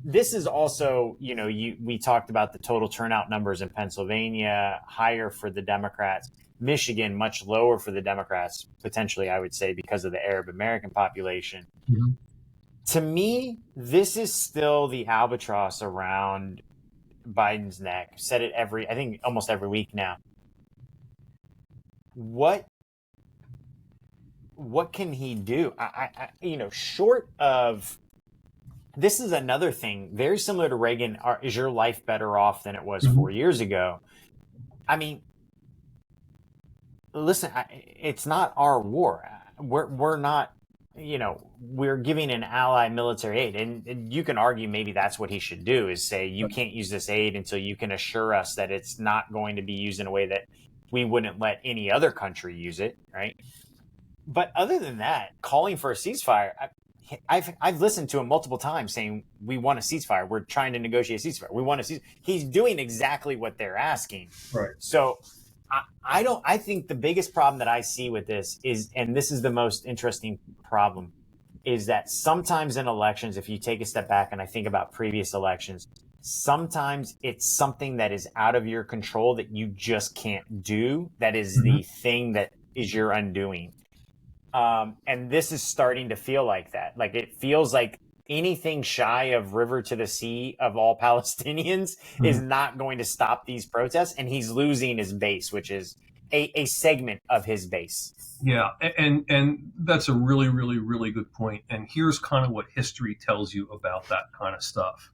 This is also, we talked about the total turnout numbers in Pennsylvania, higher for the Democrats. Michigan, much lower for the Democrats, potentially, I would say, because of the Arab American population. Mhm. To me, this is still the albatross around Biden's neck. Said it I think almost every week now. What can he do? Short of, this is another thing very similar to Reagan. Is your life better off than it was Mhm. 4 years ago? I mean, listen, it's not our war. We're not, we're giving an ally military aid, and you can argue maybe that's what he should do, is say you can't use this aid until you can assure us that it's not going to be used in a way that we wouldn't let any other country use it, right? But other than that, calling for a ceasefire, I've listened to him multiple times saying we want a ceasefire. We're trying to negotiate a ceasefire. We want a ceasefire. He's doing exactly what they're asking. Right. So I think the biggest problem that I see with this is, and this is the most interesting problem, is that sometimes in elections, if you take a step back and I think about previous elections, sometimes it's something that is out of your control that you just can't do. That is Mhm. the thing that is your undoing. And this is starting to feel like that. Like, it feels like anything shy of river to the sea of all Palestinians is Mhm. not going to stop these protests. And he's losing his base, which is a segment of his base. Yeah, and that's a really, really, really good point. And here's kind of what history tells you about that kind of stuff.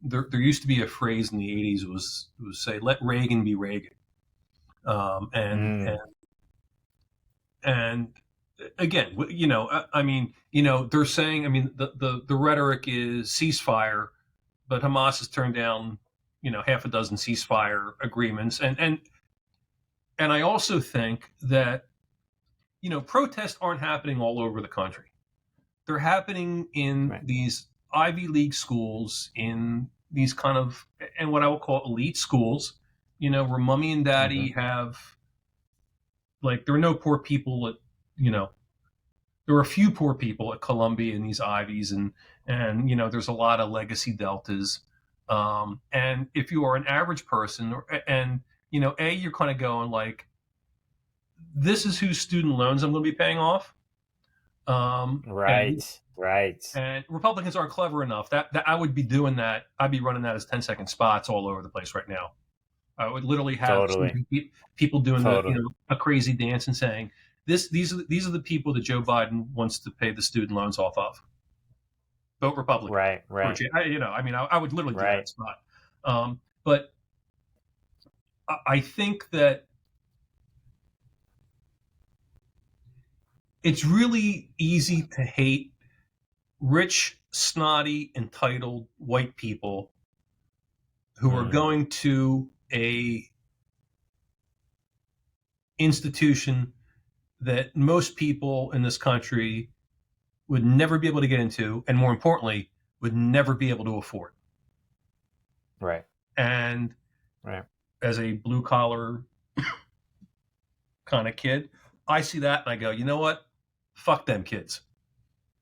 There used to be a phrase in the '80s was say, "Let Reagan be Reagan," um, and and Mm, and again, I mean, they're saying, I mean, the rhetoric is ceasefire, but Hamas has turned down, half a dozen ceasefire agreements, and I also think that protests aren't happening all over the country. They're happening in right. these Ivy League schools, in these kind of, and what I would call elite schools, where mommy and daddy Mm-hmm. have, like, there are no poor people at, you know, there are a few poor people at Columbia and these Ivies, and there's a lot of legacy deltas. And if you are an average person, and you're kind of going like, this is whose student loans I'm going to be paying off. Um, and Right. Right. and Republicans aren't clever enough that I would be doing that. I'd be running that as 10-second spots all over the place right now. I would literally have Totally. people doing Totally. a crazy dance and saying these are the people that Joe Biden wants to pay the student loans off of. Vote Republican. Right. Or, Right. I mean, I would literally do that Right. spot. But I think that it's really easy to hate rich, snotty, entitled white people who are Mm, going to a institution that most people in this country would never be able to get into, and more importantly, would never be able to afford. right. And Right. as a blue collar kind of kid, I see that and I go, you know what? Fuck them kids.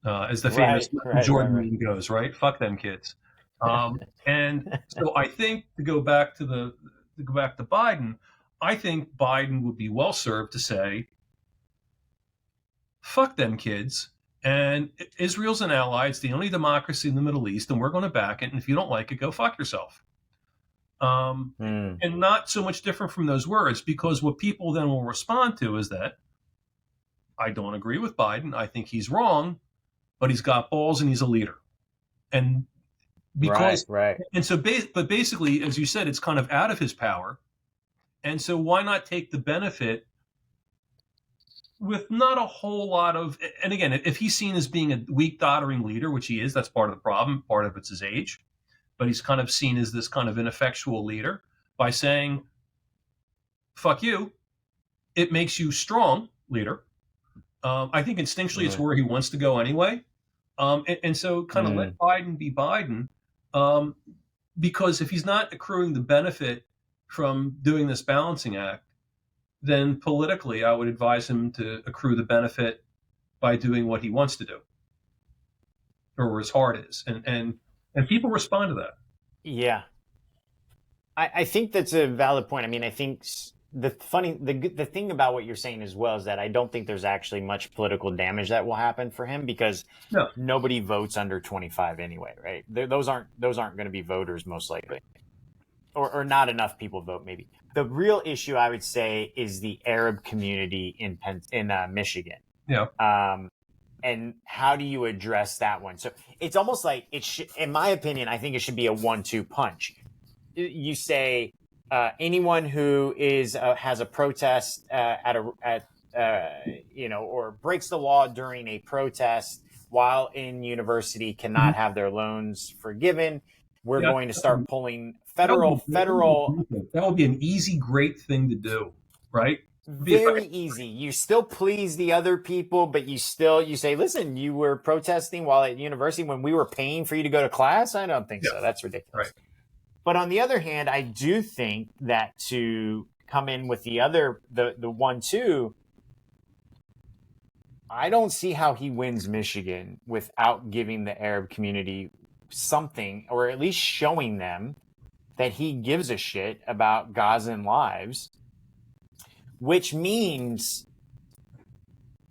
As the famous Right. Right. Right. Jordan Right. meme goes, right? Fuck them kids. And so I think to go back to Biden, I think Biden would be well served to say, fuck them kids. And Israel's an ally. It's the only democracy in the Middle East, and we're going to back it. And if you don't like it, go fuck yourself. Um, Mm, and not so much different from those words, because what people then will respond to is that I don't agree with Biden. I think he's wrong, but he's got balls and he's a leader. And right. because, Right. and so, but basically, as you said, it's kind of out of his power. And so, why not take the benefit with not a whole lot of, and again, if he's seen as being a weak, doddering leader, which he is, that's part of the problem. Part of it's his age, but he's kind of seen as this kind of ineffectual leader. By saying, fuck you, it makes you strong leader. I think instinctually it's Mm, where he wants to go anyway. And so kind of let mm, Biden be Biden, um, because if he's not accruing the benefit from doing this balancing act, then politically I would advise him to accrue the benefit by doing what he wants to do. or where his heart is, and people respond to that. Yeah, I think that's a valid point. I mean, I think the thing about what you're saying as well is that I don't think there's actually much political damage that will happen for him because No. nobody votes under 25 anyway, right? Those aren't going to be voters most likely, or not enough people vote maybe. The real issue I would say is the Arab community in Michigan. Yeah. And how do you address that one? So it's almost like it should, in my opinion, I think it should be a 1-2 punch. You say anyone who is has a protest or breaks the law during a protest while in university cannot have their loans forgiven. We're Yeah. going to start pulling That would federal. that would be an easy, great thing to do, right? Very easy. You still please the other people, but you say, listen, you were protesting while at university when we were paying for you to go to class. I don't think so. That's ridiculous. Right. But on the other hand, I do think that to come in with the 1-2, I don't see how he wins Michigan without giving the Arab community something, or at least showing them that he gives a shit about Gazan lives, which means,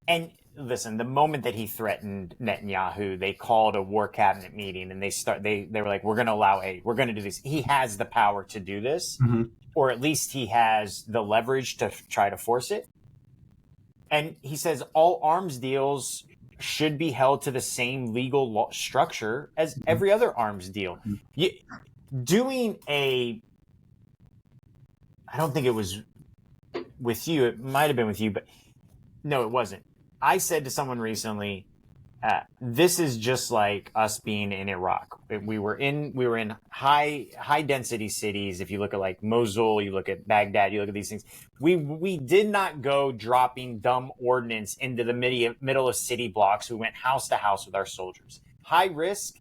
and listen, the moment that he threatened Netanyahu, they called a war cabinet meeting and they were like, we're going to do this. He has the power to do this, or at least he has the leverage to try to force it. And he says all arms deals should be held to the same legal structure as every other arms deal. I don't think it was with you. It might have been with you, but no, it wasn't. I said to someone recently, this is just like us being in Iraq. We were in high density cities. If you look at like Mosul, you look at Baghdad, you look at these things. We did not go dropping dumb ordnance into the middle of city blocks. We went house to house with our soldiers. High risk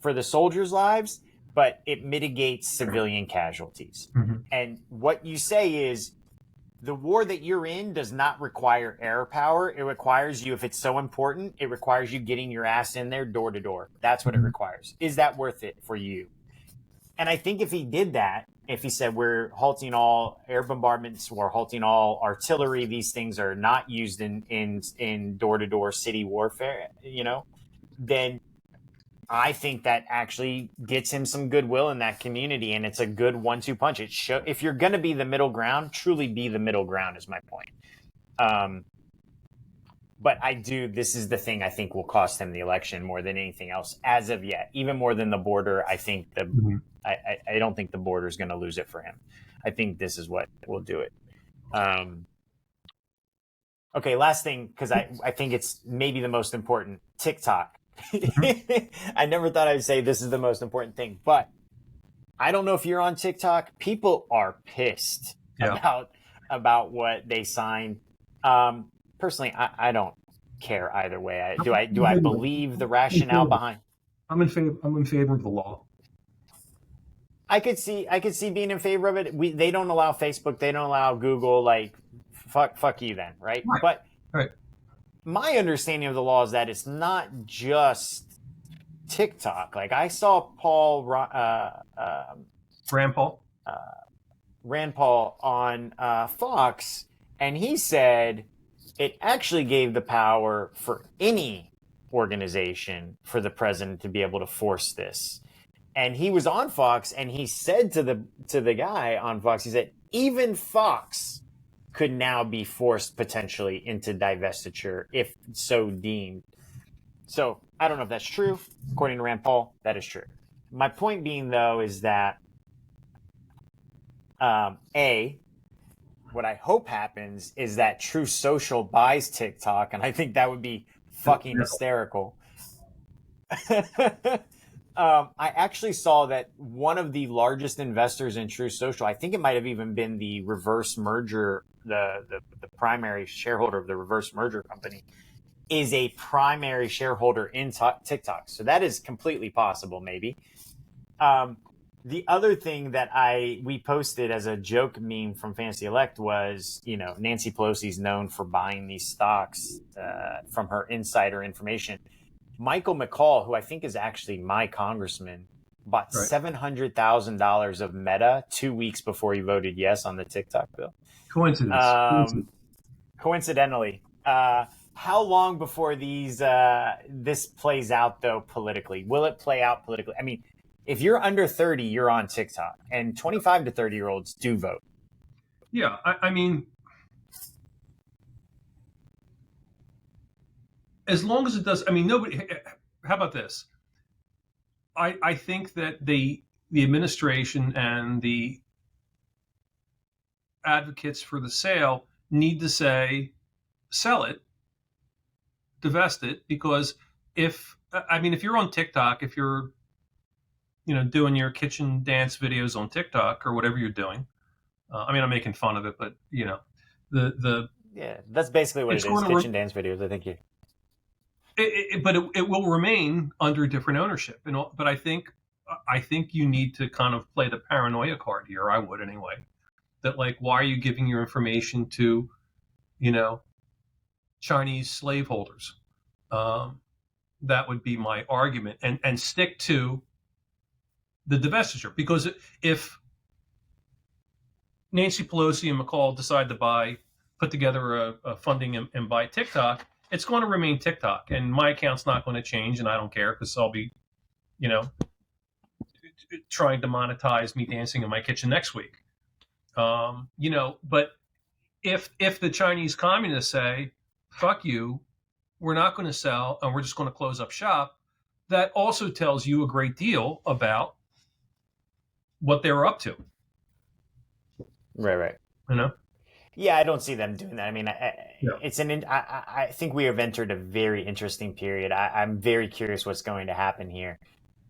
for the soldiers' lives, but it mitigates civilian casualties. And what you say is, the war that you're in does not require air power. It requires you, if it's so important, it requires you getting your ass in there door to door. That's what it requires. Is that worth it for you? And I think if he did that, if he said we're halting all air bombardments, we're halting all artillery, these things are not used in door to door city warfare, then I think that actually gets him some goodwill in that community, and it's a good 1-2 punch. If you're going to be the middle ground, truly be the middle ground is my point. But this is the thing I think will cost him the election more than anything else as of yet, even more than the border. I think I don't think the border is going to lose it for him. I think this is what will do it. Okay, last thing, because I think it's maybe the most important, TikTok. I never thought I'd say this is the most important thing, but I don't know if you're on TikTok. People are pissed about what they signed. Personally, I don't care either way. Do I believe the rationale behind? I'm in favor of the law. I could see being in favor of it. They don't allow Facebook. They don't allow Google. Like, fuck you then, right? But my understanding of the law is that it's not just TikTok. Like I saw Rand Paul on Fox, and he said it actually gave the power for any organization for the president to be able to force this. And he was on Fox, and he said to the guy on Fox, he said, even Fox could now be forced potentially into divestiture if so deemed. So I don't know if that's true. According to Rand Paul, that is true. My point being, though, is that what I hope happens is that True Social buys TikTok, and I think that would be fucking hysterical. I actually saw that one of the largest investors in True Social, I think it might have even been the reverse merger, the primary shareholder of the reverse merger company, is a primary shareholder in TikTok. So that is completely possible, maybe. The other thing that we posted as a joke meme from Fantasy Elect was, Nancy Pelosi's known for buying these stocks from her insider information. Michael McCall, who I think is actually my congressman, bought Right. $700,000 of Meta 2 weeks before he voted yes on the TikTok bill. Coincidence. Um, coincidentally, how long before this plays out though politically? Will it play out politically? I mean, if you're under 30, you're on TikTok, and 25 to 30-year-olds do vote. Yeah, I mean, as long as it does. I mean, nobody. How about this? I think that the administration and the advocates for the sale need to say sell it, divest it, because if you're on TikTok, if you're doing your kitchen dance videos on TikTok or whatever you're doing, I mean I'm making fun of it, but the Yeah, that's basically what it's it is. going to Kitchen dance videos. I think you. but it will remain under different ownership. But I think you need to kind of play the paranoia card here. I would anyway. That like, why are you giving your information to, you know, Chinese slaveholders? That would be my argument, and stick to the divestiture, because if Nancy Pelosi and McCall decide to put together a funding and buy TikTok, it's going to remain TikTok, and my account's not going to change, and I don't care because I'll be, you know, trying to monetize me dancing in my kitchen next week. But if the Chinese communists say, "Fuck you, we're not going to sell, and we're just going to close up shop," that also tells you a great deal about what they were up to. Right. You know? Yeah, I don't see them doing that. I mean, Yeah. I think we have entered a very interesting period. I'm very curious what's going to happen here.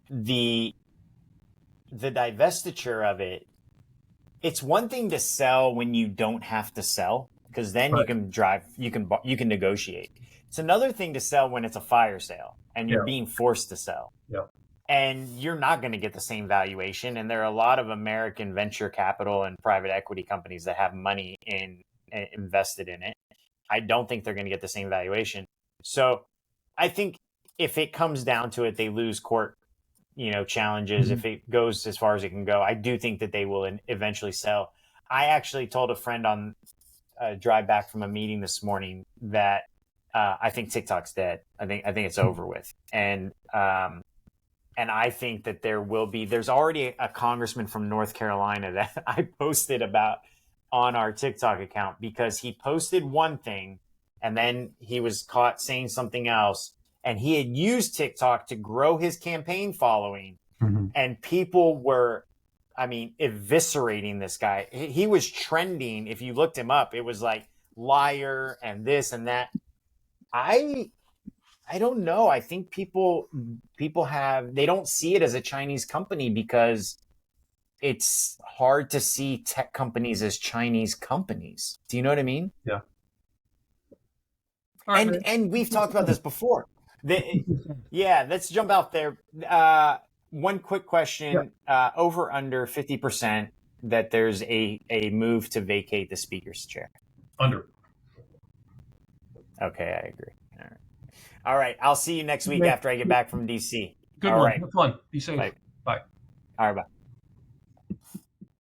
The divestiture of it. It's one thing to sell when you don't have to sell, because then you Right. can you can negotiate. It's another thing to sell when it's a fire sale and you're Yeah. being forced to sell. Yeah. And you're not going to get the same valuation. And there are a lot of American venture capital and private equity companies that have money invested in it. I don't think they're going to get the same valuation. So I think if it comes down to it, they lose court, challenges. Mm-hmm. If it goes as far as it can go, I do think that they will eventually sell. I actually told a friend on a drive back from a meeting this morning that I think TikTok's dead. I think it's over with. And I think that there's already a congressman from North Carolina that I posted about on our TikTok account, because he posted one thing and then he was caught saying something else. And he had used TikTok to grow his campaign following. Mm-hmm. And people were, eviscerating this guy. He was trending. If you looked him up, it was like liar and this and that. I don't know. I think people they don't see it as a Chinese company because it's hard to see tech companies as Chinese companies. Do you know what I mean? Yeah. All right, and we've talked about this before. Yeah, let's jump out there. One quick question: over under 50% that there's a move to vacate the speaker's chair. Under. Okay, I agree. All right. I'll see you next week after I get back from DC. Good All one. right. Have fun. Be safe. Bye. Bye. All right. Bye.